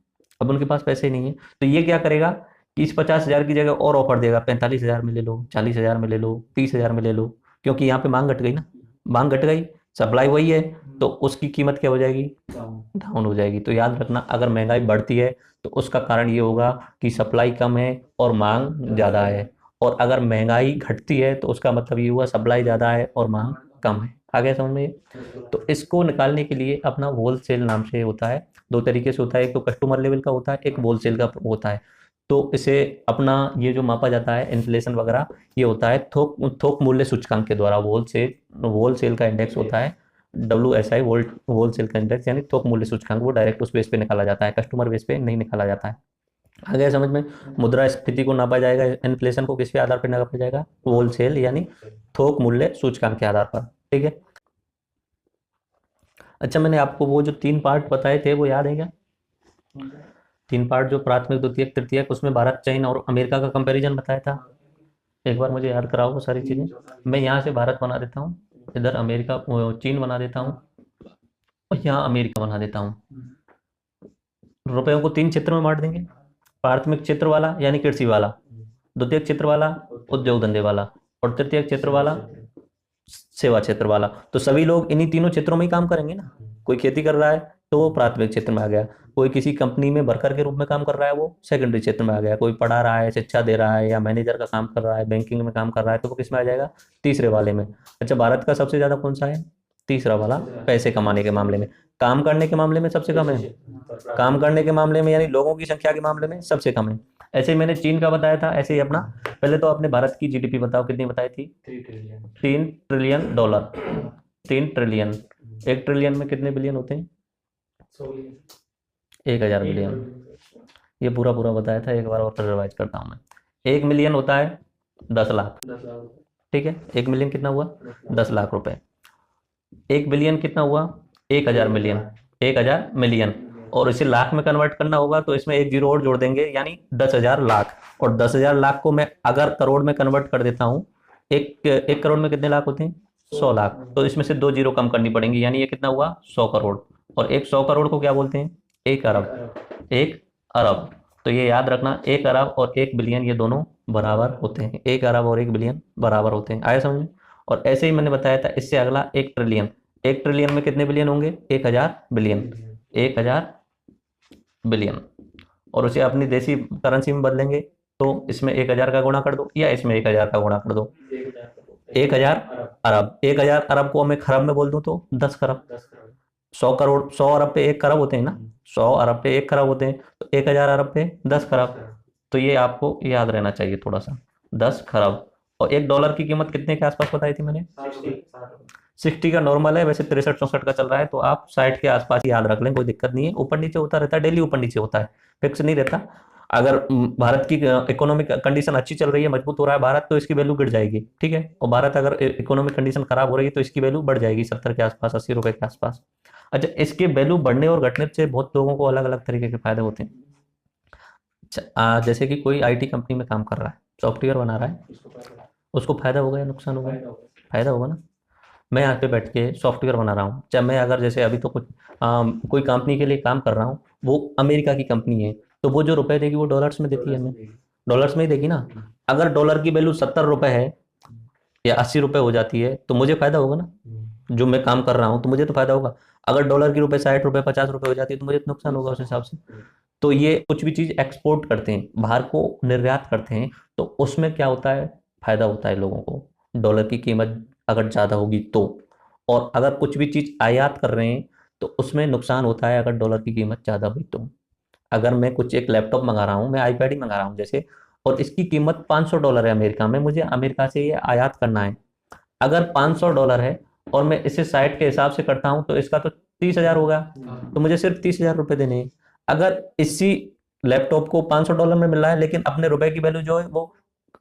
अब उनके पास पैसे ही नहीं है। तो ये क्या करेगा कि इस 50 हज़ार की जगह और ऑफर देगा, 45 हज़ार में ले लो, 40 हज़ार में ले लो, 30 हज़ार में ले लो, क्योंकि यहाँ पे मांग घट गई ना, मांग घट गई, सप्लाई वही है, तो उसकी कीमत क्या हो जाएगी? डाउन हो जाएगी। तो याद रखना, अगर महंगाई बढ़ती है तो उसका कारण ये होगा कि सप्लाई कम है और मांग ज़्यादा है, और अगर महंगाई घटती है तो उसका मतलब ये हुआ सप्लाई ज़्यादा है और मांग कम है। आ गया समझ में ये? तो इसको निकालने के लिए अपना होलसेल नाम से होता है, दो तरीके से होता है, एक तो कस्टमर लेवल का होता है, एक होलसेल का होता है। तो इसे अपना ये जो मापा जाता है इन्फ्लेशन वगैरह, ये होता है थोक थोक मूल्य सूचकांक के द्वारा। होलसेल का इंडेक्स होता है WSI, होलसेल का इंडेक्स, यानी थोक मूल्य सूचकांक, वो डायरेक्ट उस बेस पे निकाला जाता है, कस्टमर बेस पे नहीं निकाला जाता है। आ गया समझ में? मुद्रा स्फीति को नापा जाएगा, इन्फ्लेशन को किसके आधार पर नापा जाएगा? होलसेल यानी थोक मूल्य सूचकांक के आधार पर, ठीक है। अच्छा, मैंने आपको वो जो 3 पार्ट बताए थे वो याद है क्या? 3 पार्ट जो प्राथमिक, द्वितीयक, तृतीयक, उसमें भारत, चीन और अमेरिका का कंपैरिजन बताया था। एक बार मुझे याद कराओ वो सारी चीजें। मैं यहाँ से भारत बना देता हूँ, इधर अमेरिका चीन बना देता हूँ, और यहाँ अमेरिका बना देता हूँ। रुपयों को 3 क्षेत्र में बांट देंगे, प्राथमिक क्षेत्र वाला यानी कृषि वाला, द्वितीयक क्षेत्र वाला उद्योग धंधे वाला, और तृतीयक क्षेत्र वाला सेवा क्षेत्र वाला। तो सभी लोग इन्हीं तीनों क्षेत्रों में ही काम करेंगे ना। कोई खेती कर रहा है तो वो प्राथमिक क्षेत्र में आ गया, कोई किसी कंपनी में वर्कर के रूप में काम कर रहा है वो सेकेंडरी क्षेत्र में आ गया, कोई पढ़ा रहा है, शिक्षा दे रहा है, या मैनेजर का काम कर रहा है, बैंकिंग में काम कर रहा है, तो वो किस में आ जाएगा? तीसरे वाले में। अच्छा, भारत का सबसे ज्यादा कौन सा है? तीसरा वाला, पैसे कमाने के मामले में। काम करने के मामले में सबसे कम है, काम करने के मामले में यानी लोगों की संख्या के मामले में सबसे कम है। ऐसे ही मैंने चीन का बताया था, ऐसे ही अपना। पहले तो आपने भारत की GDP बताओ, कितनी बताई थी? 3 ट्रिलियन डॉलर, 3 ट्रिलियन। 1 ट्रिलियन में कितने बिलियन होते हैं? 1,000 बिलियन। ये पूरा पूरा बताया था, एक बार और फिर रिवाइज करता हूँ मैं। 1 मिलियन होता है 10 लाख, ठीक है। 1 मिलियन कितना हुआ? 10 लाख रुपए। 1 बिलियन कितना हुआ? 1,000 मिलियन, 1,000 मिलियन। और इसे लाख में कन्वर्ट करना होगा तो इसमें एक जीरो और जोड़ देंगे, यानी 10,000 लाख। और 10,000 लाख को मैं अगर करोड़ में कन्वर्ट कर देता हूँ, एक करोड़ में कितने लाख होते हैं? 100 लाख। तो इसमें से 2 जीरो कम करनी पड़ेंगी, यानी ये कितना हुआ? 100 करोड़। और एक 100 करोड़ को क्या बोलते हैं? 1 अरब। 1 अरब। तो ये याद रखना, 1 अरब और 1 बिलियन ये दोनों बराबर होते हैं, 1 अरब और 1 बिलियन बराबर होते हैं। आया समझ में? और ऐसे ही मैंने बताया था, इससे अगला 1 ट्रिलियन। 1 ट्रिलियन में कितने बिलियन होंगे? 1,000 बिलियन, 1,000 बिलियन। और उसे अपनी देसी करेंसी में बदलेंगे तो इसमें 1,000 का गुणा कर दो, या इसमें 1,000 का गुणा कर दो। 1,000 अरब, 1,000 अरब को मैं खरब में बोल दूं तो 10 खरब। 100 करोड़, 100 अरब पे 1 खरब होते हैं ना, 100 अरब पे 1 खरब होते हैं, तो 1,000 अरब पे 10 खरब। तो ये आपको याद रहना चाहिए थोड़ा सा, 10 खरब। और $1 की कीमत कितने के आसपास बताई थी मैंने? 60 का नॉर्मल है, वैसे 63-64 का चल रहा है, तो आप 60 के आसपास ही याद रख लें, कोई दिक्कत नहीं है। ऊपर नीचे होता रहता है, डेली ऊपर नीचे होता है, फिक्स नहीं रहता। अगर भारत की इकोनॉमिक कंडीशन अच्छी चल रही है, मजबूत हो रहा है भारत, तो इसकी वैल्यू गिर जाएगी, ठीक है। और भारत अगर इकोनॉमिक कंडीशन खराब हो रही है तो इसकी वैल्यू बढ़ जाएगी, 70 के आसपास, 80 रुपए के आसपास। अच्छा, इसके वैल्यू बढ़ने और घटने से बहुत लोगों को अलग अलग तरीके के फायदे होते हैं। अच्छा, जैसे कि कोई IT कंपनी में काम कर रहा है, सॉफ्टवेयर बना रहा है, उसको फायदा होगा या नुकसान होगा? फायदा होगा ना। मैं यहाँ पे बैठ के सॉफ्टवेयर बना रहा हूँ, चाहे मैं अगर जैसे अभी तो कुछ कोई कंपनी के लिए काम कर रहा हूँ, वो अमेरिका की कंपनी है, तो वो जो रुपए देगी वो डॉलर्स में देती है, हमें डॉलर्स में ही देगी ना। अगर डॉलर की वैल्यू 70 रुपए है या 80 रुपए हो जाती है तो मुझे फायदा होगा ना, जो मैं काम कर रहा हूँ तो मुझे तो फायदा होगा। अगर डॉलर की रुपए 60 रुपए 50 रुपए हो जाती है तो मुझे तो नुकसान होगा उस हिसाब से। तो ये कुछ भी चीज एक्सपोर्ट करते हैं, बाहर को निर्यात करते हैं, तो उसमें क्या होता है? फायदा होता है लोगों को, डॉलर की कीमत अगर ज़्यादा होगी तो। और अगर कुछ भी चीज़ आयात कर रहे हैं तो उसमें नुकसान होता है अगर डॉलर की कीमत ज़्यादा हुई तो। अगर मैं कुछ एक लैपटॉप मंगा रहा हूँ, मैं आईपैड ही मंगा रहा हूँ जैसे, और इसकी कीमत $500 है अमेरिका में, मुझे अमेरिका से ये आयात करना है। अगर $500 है और मैं इसे साइट के हिसाब से करता हूँ तो इसका तो 30,000 होगा, तो मुझे सिर्फ 30,000 रुपये देने हैं। अगर इसी लैपटॉप को $500 में मिल रहा है लेकिन अपने रुपए की वैल्यू जो है वो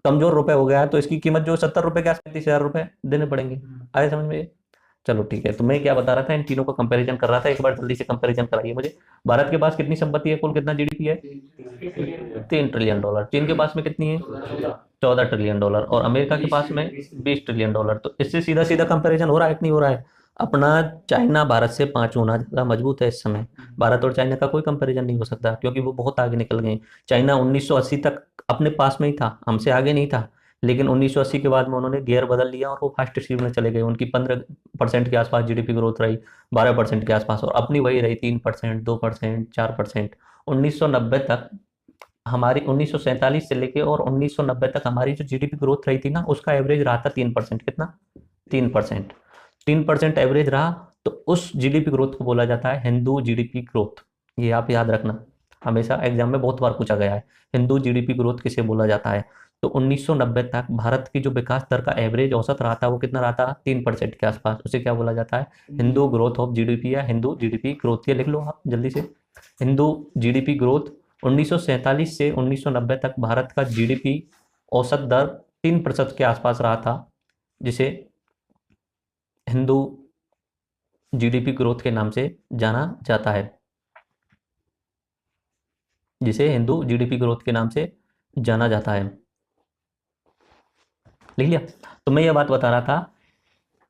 कमजोर रुपए हो गया है, तो इसकी कीमत जो 70 रुपए के आसपास 30,000 रुपये देने पड़ेंगे। आए समझ में ये? चलो ठीक है, तो मैं क्या बता रहा था, इन तीनों का कंपैरिजन कर रहा था, एक बार जल्दी से कंपैरिजन कराइए मुझे। भारत के पास कितनी संपत्ति है, कुल कितना जीडीपी है? $3 ट्रिलियन। चीन के पास में कितनी है? $14 ट्रिलियन। और अमेरिका के पास में $20 ट्रिलियन। तो इससे सीधा सीधा कंपैरिजन हो रहा है कि नहीं हो रहा है? अपना चाइना भारत से 5 गुना ज़्यादा मजबूत है इस समय। भारत और चाइना का कोई कंपैरिजन नहीं हो सकता क्योंकि वो बहुत आगे निकल गए। चाइना 1980 तक अपने पास में ही था, हमसे आगे नहीं था, लेकिन 1980 के बाद में उन्होंने गियर बदल लिया और वो फास्ट स्पीड में चले गए। उनकी 15% के आसपास जीडीपी ग्रोथ रही, 12% के आसपास, और अपनी वही रही 3%, 2%, 4%। 1990 तक हमारी 1947 से लेके और 1990 तक हमारी जो जीडीपी ग्रोथ रही थी ना, उसका एवरेज रहा था 3%। कितना? 3%। 3% एवरेज रहा, तो उस जीडीपी ग्रोथ को बोला जाता है हिंदू जीडीपी ग्रोथ। ये आप याद रखना, हमेशा एग्जाम में बहुत बार पूछा गया है, हिंदू जीडीपी ग्रोथ किसे बोला जाता है। तो 1990 तक भारत की जो विकास दर का एवरेज औसत रहा था वो कितना रहा था? 3% के आसपास। उसे क्या बोला जाता है? हिंदू ग्रोथ ऑफ जीडीपी या हिंदू जीडीपी ग्रोथ। ये लिख लो आप जल्दी से, हिंदू जीडीपी ग्रोथ। 1947 से 1990 तक भारत का जीडीपी औसत दर 3% के आसपास रहा था, जिसे हिंदू जीडीपी ग्रोथ के नाम से जाना जाता है, जिसे हिंदू जीडीपी ग्रोथ के नाम से जाना जाता है। लिख लिया? तो मैं ये बात बता रहा था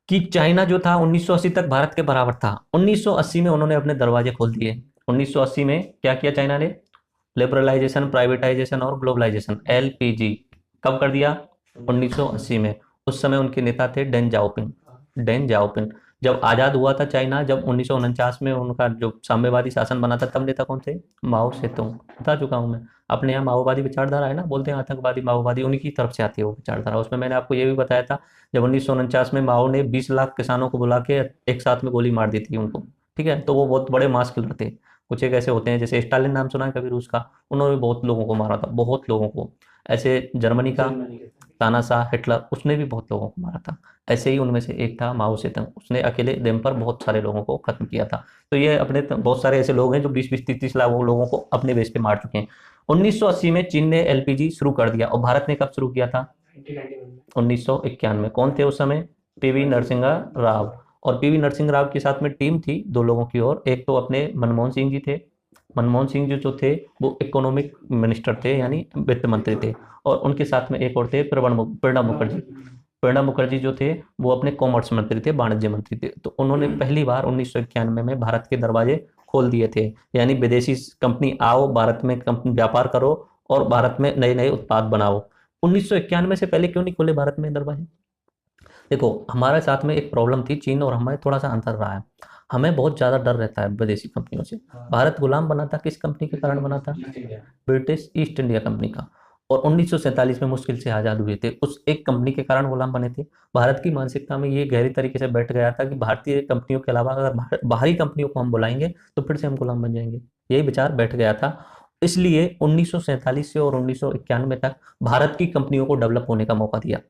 कि चाइना जो था 1980 तक भारत के बराबर था। 1980 में उन्होंने अपने दरवाजे खोल दिए। 1980 में क्या किया चाइना ने? लिबरलाइजेशन, प्राइवेटाइजेशन और ग्लोबलाइजेशन, एलपीजी। कब कर दिया? 1980 में। उस समय उनके नेता थे डेन जाओपिंग। डेन जाओपिंग। जब आज़ाद हुआ था चाइना, जब 1949 में उनका जो साम्यवादी शासन बना था, तब नेता कौन थे? माओ सेतुंग। बता चुका हूँ मैं। अपने यहाँ माओवादी विचारधारा है ना, बोलते हैं आतंकवादी माओवादी, उन्हीं की तरफ से आती है वो विचारधारा। उसमें मैंने आपको ये भी बताया था, जब 1949 में माओ ने 20 लाख किसानों को बुला के एक साथ में गोली मार दी थी उनको। ठीक है, तो वो बहुत बड़े मास किलर थे। कुछ एक ऐसे होते हैं, जैसे स्टालिन, नाम सुना है कभी रूस का? उन्होंने भी बहुत लोगों को मारा था, बहुत लोगों को। ऐसे जर्मनी का तानाशाह हिटलर, उसने भी बहुत लोगों को मारा था। ऐसे ही उनमें से एक था माओ सेतुंग, उसने अकेले दम पर बहुत सारे लोगों को खत्म किया था। तो ये अपने बहुत सारे ऐसे लोग हैं जो 20-20, 30-30 लाख लोगों को अपने बेस पे मार चुके हैं। 1980 में चीन ने एलपीजी शुरू कर दिया, और भारत ने कब शुरू किया था? 1991। कौन थे उस समय? पीवी नरसिम्हा राव। और पीवी नरसिम्हा राव के साथ में टीम थी दो लोगों की, और एक तो अपने मनमोहन सिंह जी थे। मनमोहन सिंह जी जो थे वो इकोनॉमिक मिनिस्टर थे, यानी वित्त मंत्री थे। और उनके साथ में एक और थे, प्रणब मुखर्जी। प्रणब मुखर्जी जो थे वो अपने कॉमर्स मंत्री थे, वाणिज्य मंत्री थे। तो उन्होंने पहली बार 1991 में भारत के दरवाजे खोल दिए थे, यानी विदेशी कंपनी आओ, भारत में व्यापार करो और भारत में नए नए उत्पाद बनाओ। 1991 से पहले क्यों नहीं खोले भारत में दरवाजे? देखो, हमारे साथ में एक प्रॉब्लम थी, चीन और हमें थोड़ा सा अंतर रहा है। हमें बहुत ज़्यादा डर रहता है विदेशी कंपनियों से। भारत गुलाम बना था किस कंपनी के कारण बना था? ब्रिटिश ईस्ट इंडिया कंपनी का। और 1947 में मुश्किल से आज़ाद हुए थे, उस एक कंपनी के कारण गुलाम बने थे। भारत की मानसिकता में ये गहरी तरीके से बैठ गया था कि भारतीय कंपनियों के अलावा अगर बाहरी कंपनियों को हम बुलाएंगे तो फिर से हम गुलाम बन जाएंगे। यही विचार बैठ गया था। इसलिए 1947 से और 1991 तक भारत की कंपनियों को डेवलप होने का मौका दिया।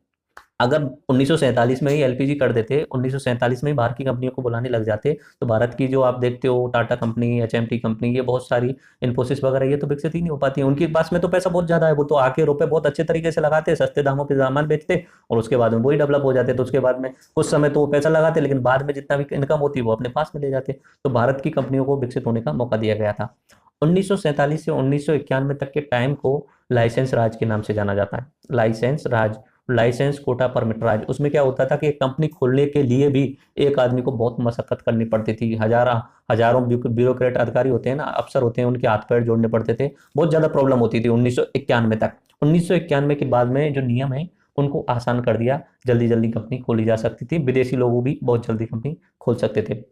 अगर 1947 में ही एलपीजी कर देते, 1947 में ही बाहर की कंपनियों को बुलाने लग जाते, तो भारत की जो आप देखते हो टाटा कंपनी, एचएमटी कंपनी, ये बहुत सारी, इन्फोसिस वगैरह, ये तो विकसित ही नहीं हो पाती। उनके पास में तो पैसा बहुत ज्यादा है, वो तो आके रुपए बहुत अच्छे तरीके से लगाते, सस्ते दामों पर सामान बेचते और उसके बाद में वही डेवलप हो जाते। तो उसके बाद में कुछ समय तो वो पैसा लगाते, लेकिन बाद में जितना भी इनकम होती है वो अपने पास में ले जाते। तो भारत की कंपनियों को विकसित होने का मौका दिया गया था। 1947 से 1991 तक के टाइम को लाइसेंस राज के नाम से जाना जाता है। लाइसेंस राज, लाइसेंस कोटा परमिट राज। उसमें क्या होता था कि एक कंपनी खोलने के लिए भी एक आदमी को बहुत मशक्कत करनी पड़ती थी। हजारों ब्यूरोक्रेट अधिकारी होते हैं ना, अफसर होते हैं, उनके हाथ पैर जोड़ने पड़ते थे। बहुत ज्यादा प्रॉब्लम होती थी 1991 तक। 1991 के बाद में जो नियम है उनको आसान कर दिया, जल्दी जल्दी कंपनी खोली जा सकती थी, विदेशी लोग भी बहुत जल्दी कंपनी खोल सकते थे।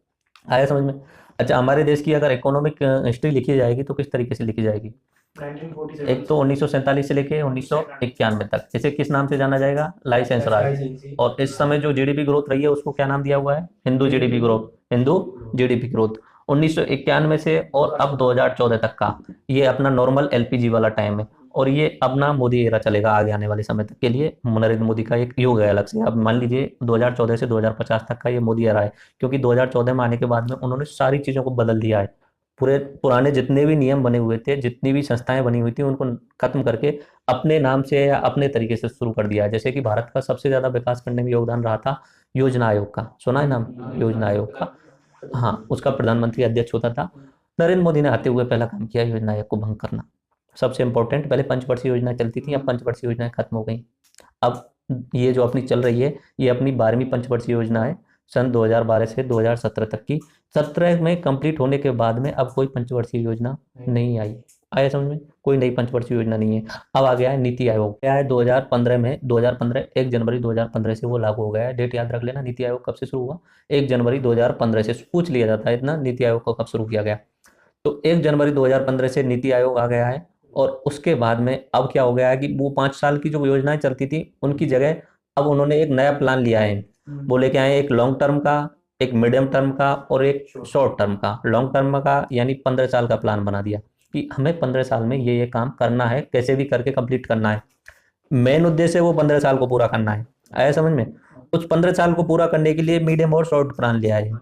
आया समझ में? अच्छा, हमारे देश की अगर इकोनॉमिक हिस्ट्री लिखी जाएगी तो किस तरीके से लिखी जाएगी? 1947 एक तो 1947 से लेके 1991 तक, इसे किस नाम से जाना जाएगा? लाइसेंस राज। और इस समय जो जीडीपी ग्रोथ रही है उसको क्या नाम दिया हुआ है? Hindu GDP growth. Hindu GDP growth. 1991 से और अब 2014 तक का ये अपना नॉर्मल एलपीजी वाला टाइम है। और ये अपना मोदी एरा चलेगा आगे आने वाले समय तक के लिए। नरेंद्र मोदी का एक युग है अलग से। अब मान लीजिए 2014 से 2050 तक का ये मोदी एरा है, क्योंकि 2014 में आने के बाद में उन्होंने सारी चीज़ों को बदल दिया है। पूरे पुराने जितने भी नियम बने हुए थे, जितनी भी संस्थाएं बनी हुई थी, उनको खत्म करके अपने नाम से या अपने तरीके से शुरू कर दिया है। जैसे कि भारत का सबसे ज़्यादा विकास करने में योगदान रहा था योजना आयोग का, सुना है नाम योजना आयोग का? हाँ, उसका प्रधानमंत्री अध्यक्ष होता था। नरेंद्र मोदी ने आते हुए पहला काम किया योजना आयोग को भंग करना। सबसे इंपॉर्टेंट, पहले पंचवर्षीय योजना चलती थी, अब पंचवर्षीय योजनाएं खत्म हो गई। अब ये जो अपनी चल रही है, ये अपनी 12वीं पंचवर्षीय योजना है, सन 2012 से 2017 तक की। 17 में कंप्लीट होने के बाद में अब कोई पंचवर्षीय योजना नहीं आई। आया समझ में? कोई नई पंचवर्षीय योजना नहीं है। अब आ गया है नीति आयोग, क्या है 2015 में, 2015 1 जनवरी 2015 से वो लागू हो गया है। डेट याद रख लेना, नीति आयोग कब से शुरू हुआ, 1 जनवरी 2015 से। पूछ लिया जाता है इतना, नीति आयोग को कब शुरू किया गया। तो 1 जनवरी 2015 से नीति आयोग आ गया है। और उसके बाद में अब क्या हो गया है कि वो 5 साल की जो योजनाएं चलती थी उनकी जगह अब उन्होंने एक नया प्लान लिया है। वो लेके आए एक लॉन्ग टर्म का, एक मीडियम टर्म का और एक शॉर्ट टर्म का। लॉन्ग टर्म का यानी 15 साल का प्लान बना दिया कि हमें 15 साल में ये काम करना है, कैसे भी करके कंप्लीट करना है। मेन उद्देश्य वो 15 साल को पूरा करना है। आया समझ में? उस 15 साल को पूरा करने के लिए मीडियम और शॉर्ट प्लान लिया है।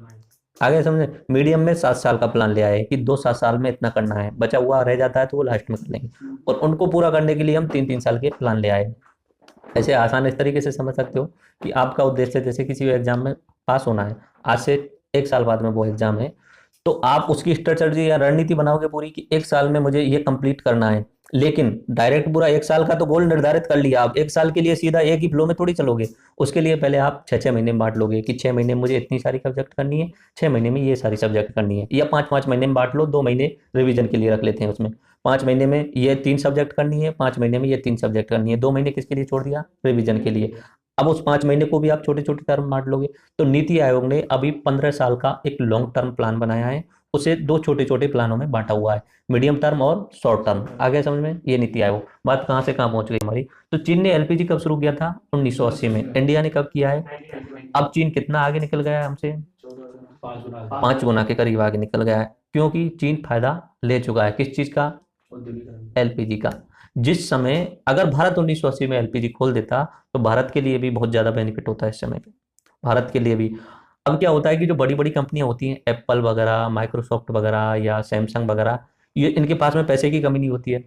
आगे समझे? मीडियम में 7 साल का प्लान लिया है कि 7 साल में इतना करना है, बचा हुआ रह जाता है तो वो लास्ट में कर लेंगे। और उनको पूरा करने के लिए हम 3-3 साल के प्लान ले आए। ऐसे आसान इस तरीके से समझ सकते हो कि आपका उद्देश्य जैसे किसी भी एग्जाम में पास होना है, आज से 1 साल बाद में वो एग्जाम है, तो आप उसकी स्ट्रेटजी या रणनीति बनाओगे पूरी कि 1 साल में मुझे ये कंप्लीट करना है। लेकिन डायरेक्ट पूरा 1 साल का तो गोल निर्धारित कर लिया, आप 1 साल के लिए सीधा एक ही फ्लो में थोड़ी चलोगे। उसके लिए पहले आप 6-6 महीने में बांट लोगे कि 6 महीने में मुझे इतनी सारी सब्जेक्ट करनी है, 6 महीने में ये सारी सब्जेक्ट करनी है, या 5-5 महीने में बांट लो, 2 महीने रिवीजन के लिए रख लेते हैं उसमें। 5 महीने में ये 3 सब्जेक्ट करनी है, 5 महीने में ये 3 सब्जेक्ट करनी है, 2 महीने किसके लिए छोड़ दिया? रिवीजन के लिए। अब उस 5 महीने को भी आप छोटे छोटे टर्म बांट लोगे। तो नीति आयोग ने अभी 15 साल का एक लॉन्ग टर्म प्लान बनाया है, उसे 2 छोटे छोटे प्लानों में बांटा हुआ है, मीडियम टर्म और शॉर्ट टर्म। आ गया समझ में? ये नीति आयोग। बात कहाँ से कहाँ पहुंच गई हमारी। तो चीन ने एलपीजी कब शुरू किया था? 1980 में। इंडिया ने कब किया है? अब चीन कितना आगे निकल गया है हमसे? 5 गुना के करीब आगे निकल गया है, क्योंकि चीन फायदा ले चुका है किस चीज का? एलपीजी का। जिस समय अगर भारत 1980 में एलपीजी खोल देता तो भारत के लिए भी बहुत ज्यादा बेनिफिट होता है इस समय पे, भारत के लिए भी। अब क्या होता है कि जो बड़ी बड़ी कंपनियां होती हैं, एप्पल वगैरह, माइक्रोसॉफ्ट वगैरह या सैमसंग वगैरह, ये इनके पास में पैसे की कमी नहीं होती है,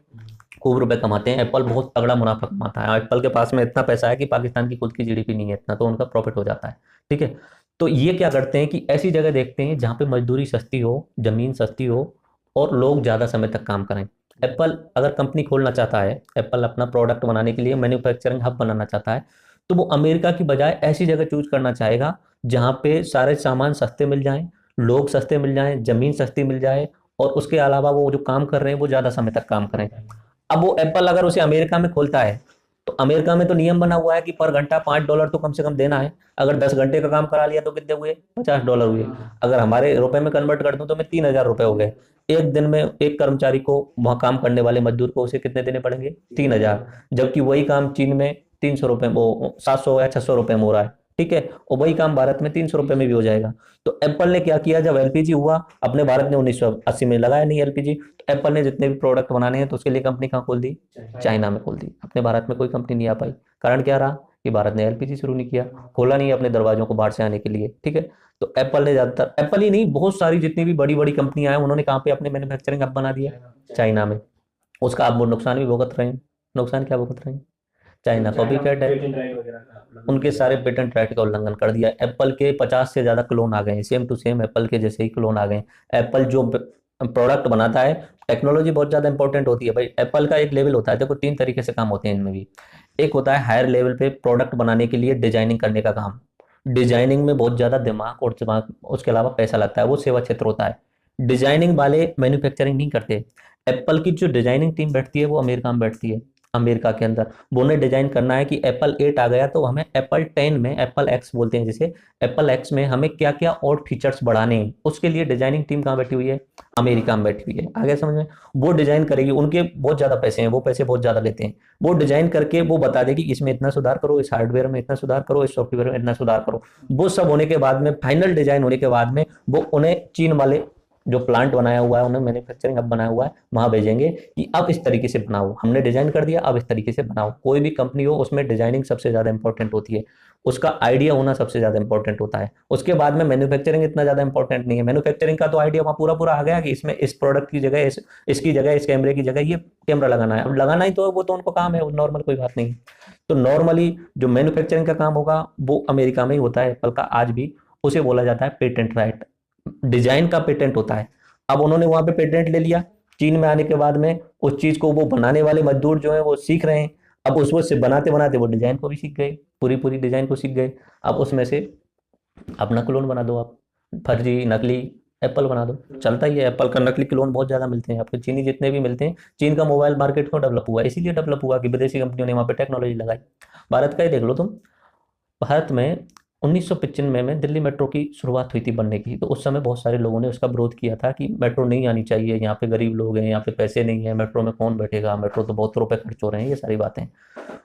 खूब रुपए कमाते हैं। एप्पल बहुत तगड़ा मुनाफा कमाता है, एप्पल के पास में इतना पैसा है कि पाकिस्तान की खुद की जीडीपी नहीं है इतना, तो उनका प्रॉफिट हो जाता है। ठीक है, तो ये क्या करते हैं कि ऐसी जगह देखते हैं जहाँ पे मजदूरी सस्ती हो, जमीन सस्ती हो और लोग ज़्यादा समय तक काम करें। एप्पल अगर कंपनी खोलना चाहता है, एप्पल अपना प्रोडक्ट बनाने के लिए मैन्युफैक्चरिंग हब बनाना चाहता है, तो वो अमेरिका की बजाय ऐसी जगह चूज करना चाहेगा जहाँ पे सारे सामान सस्ते मिल जाएं, लोग सस्ते मिल जाएं, जमीन सस्ती मिल जाए, और उसके अलावा वो जो काम कर रहे हैं वो ज़्यादा समय तक काम करें। अब वो एप्पल अगर उसे अमेरिका में खोलता है, तो अमेरिका में तो नियम बना हुआ है कि पर घंटा $5 तो कम से कम देना है। अगर 10 घंटे का काम करा लिया तो कितने हुए? $50 हुए। अगर हमारे रुपए में कन्वर्ट कर दूं तो मैं 3,000 रुपए हो गए। एक दिन में एक कर्मचारी को, वहां काम करने वाले मजदूर को, उसे कितने देने पड़ेंगे? 3,000। जबकि वही काम चीन में 300 रुपए, वो 700 या 600 रुपए में हो रहा है। ठीक है, और वही काम भारत में 300 रुपए में भी हो जाएगा। तो एप्पल ने क्या किया, जब एलपीजी हुआ, अपने भारत ने 1980 में लगाया नहीं एलपीजी, तो एप्पल ने जितने भी प्रोडक्ट बनाने हैं तो उसके लिए कंपनी कहाँ खोल दी? चाइना में खोल दी। अपने भारत में कोई कंपनी नहीं आ पाई। कारण क्या रहा कि भारत ने एलपीजी शुरू नहीं किया, खोला नहीं अपने दरवाजों को बाहर से आने के लिए। ठीक है, तो एप्पल ने ज्यादातर, एप्पल ही नहीं, बहुत सारी जितनी भी बड़ी बड़ी कंपनियां हैं, उन्होंने कहाँ पे अपने मैन्युफैक्चरिंग हब बना दिया? चाइना में। उसका अब वो नुकसान भी भुगत रहे हैं। नुकसान क्या भुगत रहे हैं? चाइना कॉपीकैट है, उनके सारे पेटेंट राइट का उल्लंघन कर दिया। एप्पल के 50 से ज्यादा क्लोन आ गए हैं, सेम टू सेम एप्पल के जैसे ही क्लोन आ गए। एप्पल जो प्रोडक्ट बनाता है, टेक्नोलॉजी बहुत ज्यादा इंपॉर्टेंट होती है भाई। एप्पल का एक लेवल होता है, देखो 3 तरीके से काम होते हैं इनमें भी। एक होता है हायर लेवल पे प्रोडक्ट बनाने के लिए डिजाइनिंग करने का काम। डिजाइनिंग में बहुत ज्यादा दिमाग और उसके अलावा पैसा लगता है, वो सेवा क्षेत्र होता है। डिजाइनिंग वाले मैन्युफैक्चरिंग नहीं करते। एप्पल की जो डिजाइनिंग टीम बैठती है वो अमेरिका में बैठती है, अमेरिका के अंदर। वो उन्हें डिजाइन करना है कि एप्पल 8 आ गया तो हमें एप्पल 10 में, एप्पल एक्स बोलते हैं जिसे, एप्पल एक्स में हमें क्या क्या और फीचर्स बढ़ाने हैं, उसके लिए डिजाइनिंग टीम कहाँ बैठी हुई है? अमेरिका में बैठी हुई है। आगे समझ में? वो डिजाइन करेगी, उनके बहुत ज्यादा पैसे हैं, वो पैसे बहुत ज्यादा लेते हैं। वो डिजाइन करके वो बता देगी इसमें इतना सुधार करो, इस हार्डवेयर में इतना सुधार करो, इस सॉफ्टवेयर में इतना सुधार करो। वो सब होने के बाद में, फाइनल डिजाइन होने के बाद में, वो उन्हें चीन वाले जो प्लांट बनाया हुआ है, उन्हें मैन्युफैक्चरिंग हब बनाया हुआ है, वहां भेजेंगे कि अब इस तरीके से बनाओ, हमने डिजाइन कर दिया, अब इस तरीके से बनाओ। कोई भी कंपनी हो उसमें डिजाइनिंग सबसे ज्यादा इंपॉर्टेंट होती है, उसका आइडिया होना सबसे ज्यादा इंपॉर्टेंट होता है। उसके बाद में मैन्युफैक्चरिंग इतना ज्यादा इंपॉर्टेंट नहीं है, मैन्युफैक्चरिंग का तो आइडिया वहाँ पूरा पूरा आ गया कि इसमें इस प्रोडक्ट की जगह इसकी जगह इस कैमरे की जगह ये कैमरा लगाना है। अब लगाना ही तो है, वो तो उनको काम है, नॉर्मल कोई बात नहीं। तो नॉर्मली जो मैन्युफैक्चरिंग का काम होगा वो अमेरिका में ही होता है, एप्पल का आज भी। उसे बोला जाता है पेटेंट राइट, डिजाइन का पेटेंट होता है। अब उन्होंने वहां पे पेटेंट ले लिया, चीन में आने के बाद में उस चीज को वो बनाने वाले मजदूर जो है वो सीख रहे हैं। अब उसको से बनाते बनाते वो डिजाइन को भी सीख गए, पूरी पूरी डिजाइन को सीख गए। अब उसमें से अपना क्लोन बना दो आप, फर्जी नकली एप्पल बना दो, चलता ही है। एप्पल का नकली क्लोन बहुत ज्यादा मिलते हैं आपको, चीनी जितने भी मिलते हैं। चीन का मोबाइल मार्केट क्यों डेवलप हुआ, इसीलिए डेवलप हुआ कि विदेशी कंपनियों ने वहां पे टेक्नोलॉजी लगाई। भारत का ही देख लो तुम, भारत में 1995 में दिल्ली मेट्रो की शुरुआत हुई थी बनने की। तो उस समय बहुत सारे लोगों ने उसका विरोध किया था कि मेट्रो नहीं आनी चाहिए, यहाँ पे गरीब लोग हैं, यहाँ पे पैसे नहीं है, मेट्रो में कौन बैठेगा, मेट्रो तो बहुत रुपए खर्च हो रहे हैं, ये सारी बातें।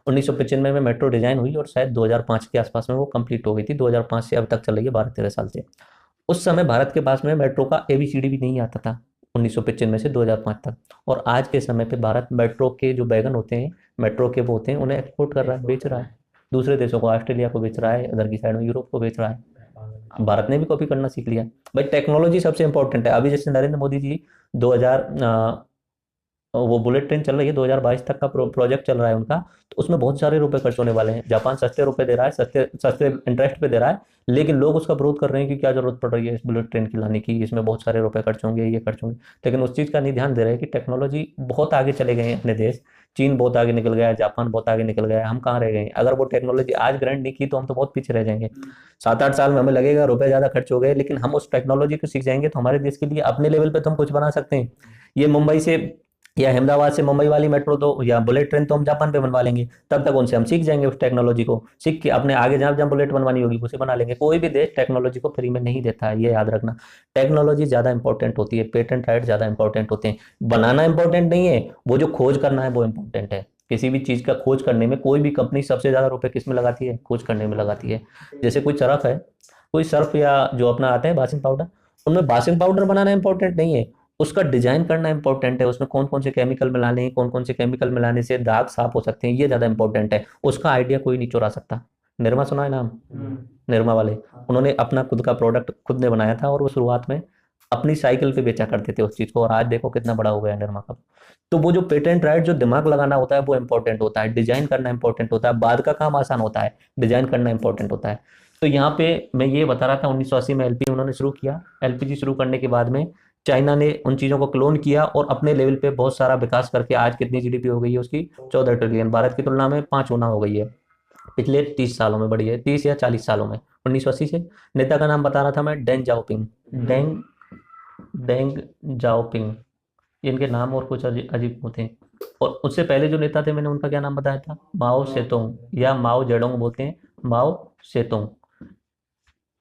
1995 में मेट्रो डिजाइन हुई और शायद 2005 के आसपास में वो कंप्लीट हो गई थी। 2005 से अब तक चल रही है, 12-13 साल से। उस समय भारत के पास में मेट्रो का ABCD भी नहीं आता था, 1995 से 2005 तक। और आज के समय पे भारत मेट्रो के जो वैगन होते हैं, मेट्रो के वो होते हैं, उन्हें एक्सपोर्ट कर रहा है, बेच रहा है दूसरे देशों को, ऑस्ट्रेलिया को बेच रहा है, उधर की साइड में यूरोप को बेच रहा है। भारत ने भी कॉपी करना सीख लिया भाई। टेक्नोलॉजी सबसे इंपॉर्टेंट है। अभी जैसे नरेंद्र मोदी जी 2000 वो बुलेट ट्रेन चल रही है, 2022 तक का प्रोजेक्ट चल रहा है उनका। तो उसमें बहुत सारे रुपए खर्च होने वाले हैं। जापान सस्ते रुपए दे रहा है, सस्ते सस्ते इंटरेस्ट पे दे रहा है, लेकिन लोग उसका विरोध कर रहे हैं कि क्या जरूरत पड़ रही है इस बुलेट ट्रेन की लाने की, इसमें बहुत सारे रुपए खर्च होंगे, ये खर्च होंगे। लेकिन उस चीज़ का नहीं ध्यान दे रहे हैं कि टेक्नोलॉजी बहुत आगे चले गए हैं अपने देश। चीन बहुत आगे निकल गया है, जापान बहुत आगे निकल गया है, हम कहाँ रह गए हैं। अगर वो टेक्नोलॉजी आज ग्रांड नहीं की तो हम तो बहुत पीछे रह जाएंगे। 7-8 साल में हमें लगेगा रुपए ज्यादा खर्च हो गए, लेकिन हम उस टेक्नोलॉजी को सीख जाएंगे तो हमारे देश के लिए अपने लेवल पे तो हम कुछ बना सकते हैं। ये मुंबई से या अहमदाबाद से मुंबई वाली मेट्रो तो या बुलेट ट्रेन तो हम जापान पे बनवा लेंगे, तब तक उनसे हम सीख जाएंगे, उस टेक्नोलॉजी को सीख के अपने आगे जहां जहां बुलेट बनवानी होगी उसे बना लेंगे। कोई भी देश टेक्नोलॉजी को फ्री में नहीं देता है, ये याद रखना। टेक्नोलॉजी ज्यादा इंपॉर्टेंट होती है, पेटेंट राइट ज्यादा इंपॉर्टेंट होते हैं। बनाना इंपॉर्टेंट नहीं है, वो जो खोज करना है वो इंपॉर्टेंट है। किसी भी चीज का खोज करने में कोई भी कंपनी सबसे ज्यादा रुपए किस में लगाती है, खोज करने में लगाती है। जैसे कोई सर्फ है, कोई सर्फ या जो अपना आता है वाशिंग पाउडर, उनमें वाशिंग पाउडर बनाना इंपॉर्टेंट नहीं है, उसका डिजाइन करना इंपॉर्टेंट है। उसमें कौन कौन से केमिकल मिलाने हैं, कौन कौन से केमिकल मिलाने से दाग साफ हो सकते हैं, ये ज्यादा इंपॉर्टेंट है। उसका आइडिया कोई नहीं चुरा सकता। निरमा सुना है नाम, निरमा वाले, उन्होंने अपना खुद का प्रोडक्ट खुद ने बनाया था और वो शुरुआत में अपनी साइकिल पे बेचा करते थे उस चीज को, और आज देखो कितना बड़ा हो गया निरमा का। तो वो जो पेटेंट राइट, जो दिमाग लगाना होता है वो इंपॉर्टेंट होता है, डिजाइन करना इंपॉर्टेंट होता है। बाद का काम आसान होता है, डिजाइन करना इंपॉर्टेंट होता है। तो यहाँ पे मैं ये बता रहा था, 1980 में LPG उन्होंने शुरू किया। LPG शुरू करने के बाद में चाइना ने उन चीजों को क्लोन किया और अपने लेवल पे बहुत सारा विकास करके आज कितनी GDP हो गई है उसकी, 14 ट्रिलियन, भारत की तुलना में 5 गुना हो गई है। पिछले 30 सालों में बढ़ी है, 30 या 40 सालों में, 1980 से। नेता का नाम बता रहा था मैं, डेंग जाओपिंग, डेंग डेंग जाओपिंग, इनके नाम और कुछ अजीब होते हैं। और उससे पहले जो नेता थे मैंने उनका क्या नाम बताया था, माओ सेतुंग या माओ जेडोंग बोलते हैं, माओ सेतुंग।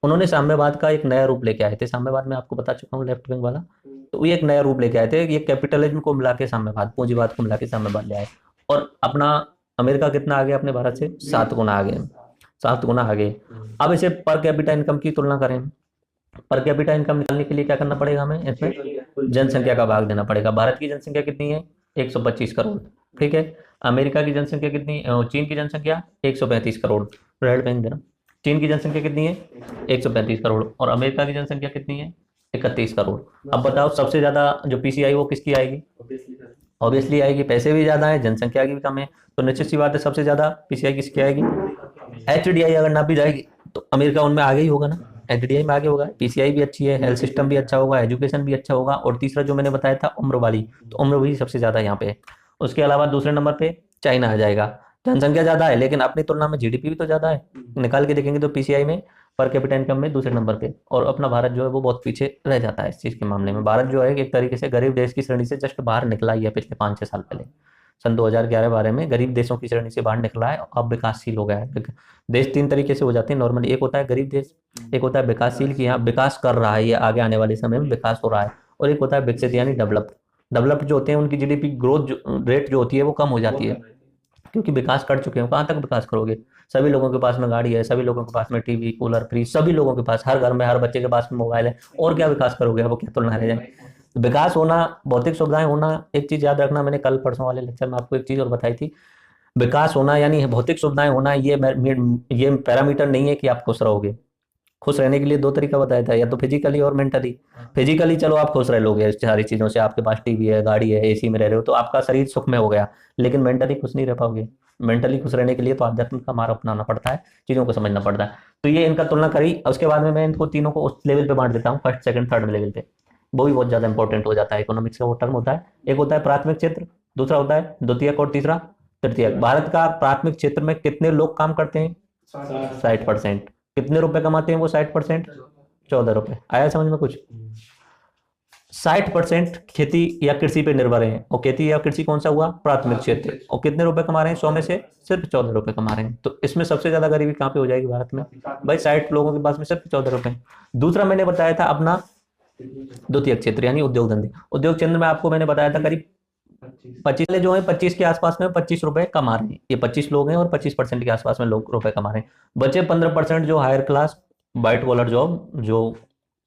उन्होंने साम्यवाद का एक नया रूप लेके आए थे। साम्यवाद में आपको बता चुका हूँ, लेफ्ट विंग वाला। तो ये एक नया रूप लेके आए थे, ये कैपिटलिज्म को मिला के साम्यवाद, पूंजीवाद को मिला के साम्यवाद ले आए। और अपना अमेरिका कितना आगे अपने भारत से, 7 गुना आगे, 7 गुना आगे। अब इसे पर कैपिटा इनकम की तुलना करें, पर कैपिटा इनकम निकालने के लिए क्या करना पड़ेगा हमें, इसमें जनसंख्या का भाग देना पड़ेगा। भारत की जनसंख्या कितनी है, 125 करोड़, ठीक है। अमेरिका की जनसंख्या कितनी, चीन की जनसंख्या 135 करोड़, रेड पेन देना। चीन की जनसंख्या कितनी है, 135 करोड़, और अमेरिका की जनसंख्या कितनी है, 31 करोड़। अब बताओ सबसे ज्यादा जो PCI वो किसकी आएगी, ऑब्वियसली आएगी, पैसे भी ज्यादा है, जनसंख्या की भी कम है, तो निश्चित सी बात है सबसे ज्यादा PCI किसकी आएगी। HDI अगर ना भी जाएगी तो अमेरिका उनमें आगे ही होगा ना, HDI में आगे होगा। PCI भी अच्छी है, हेल्थ सिस्टम भी अच्छा होगा, एजुकेशन भी अच्छा होगा, और तीसरा जो मैंने बताया था उम्र वाली, तो उम्र भी सबसे ज्यादा यहाँ पे है। उसके अलावा दूसरे नंबर पे चाइना आ जाएगा, जनसंख्या ज्यादा है लेकिन अपनी तुलना में GDP भी तो ज्यादा है। निकाल के देखेंगे तो PCI में, पर कैपिटा इनकम में दूसरे नंबर पे। और अपना भारत जो है वो बहुत पीछे रह जाता है इस चीज के मामले में। भारत जो है एक तरीके से गरीब देश की श्रेणी से जस्ट बाहर निकला ही है पिछले 5-6 साल पहले। सन 2011-12 में गरीब देशों की श्रेणी से बाहर निकला है, अब विकासशील हो गया है। देश 3 तरीके से हो जाते हैं नॉर्मली, एक होता है गरीब देश, एक होता है विकासशील की यहाँ विकास कर रहा है, ये आगे आने वाले समय में विकास हो रहा है, और एक होता है विकसित यानी डेवलप्ड। डेवलप्ड जो होते हैं उनकी GDP ग्रोथ रेट जो होती है वो कम हो जाती है, क्योंकि विकास कर चुके हो, कहाँ तक विकास करोगे? सभी लोगों के पास में गाड़ी है, सभी लोगों के पास में टीवी, कूलर, फ्रिज, सभी लोगों के पास, हर घर में हर बच्चे के पास में मोबाइल है, और क्या विकास करोगे? अब क्या तुलना रह जाए? विकास होना, भौतिक सुविधाएं होना, एक चीज याद रखना, मैंने कल परसों वाले लेक्चर में आपको एक चीज और बताई थी, विकास होना यानी भौतिक सुविधाएं होना, ये पैरामीटर नहीं है कि आप खुश रहोगे। खुश रहने के लिए दो तरीका बताया था, या तो फिजिकली और मेंटली। फिजिकली चलो आप खुश रह लोगे इस सारी चीज़ों से, आपके पास टीवी है, गाड़ी है, एसी में रह रहे हो, तो आपका शरीर सुख में हो गया, लेकिन मेंटली खुश नहीं रह पाओगे। मेंटली खुश रहने के लिए तो आध्यात्म का मार्ग अपनाना पड़ता है, चीज़ों को समझना पड़ता है। तो ये इनका तुलना करी, उसके बाद में मैं इनको तीनों को उस लेवल पे बांट देता हूँ, फर्स्ट सेकंड थर्ड लेवल पे। वो भी बहुत ज़्यादा इंपॉर्टेंट हो जाता है, इकोनॉमिक्स का वो टर्म होता है। एक होता है प्राथमिक क्षेत्र, दूसरा होता है द्वितीयक, और तीसरा तृतीयक। भारत का प्राथमिक क्षेत्र में कितने लोग काम करते हैं? 60%। कितने रुपए कमाते हैं वो 60%? 14 रुपए। आया समझ में कुछ? 60% खेती या कृषि पे निर्भर है, और खेती या कृषि कौन सा हुआ? प्राथमिक क्षेत्र। और कितने रुपए कमा रहे हैं 100 में से? सिर्फ 14 रुपए कमा रहे हैं। तो इसमें सबसे ज्यादा गरीबी कहाँ पे हो जाएगी भारत में? भाई 60 लोगों के पास में सिर्फ 14 रुपए। दूसरा मैंने बताया था अपना द्वितीय क्षेत्र यानी उद्योग धंधे। उद्योग क्षेत्र में आपको मैंने बताया था करीब 25 जो है 25 के आसपास में 25 रुपए कमा रहे हैं। ये 25 लोग हैं और 25% के आसपास में लोग रुपए कमा रहे हैं। बचे 15% जो higher class white collar job, जो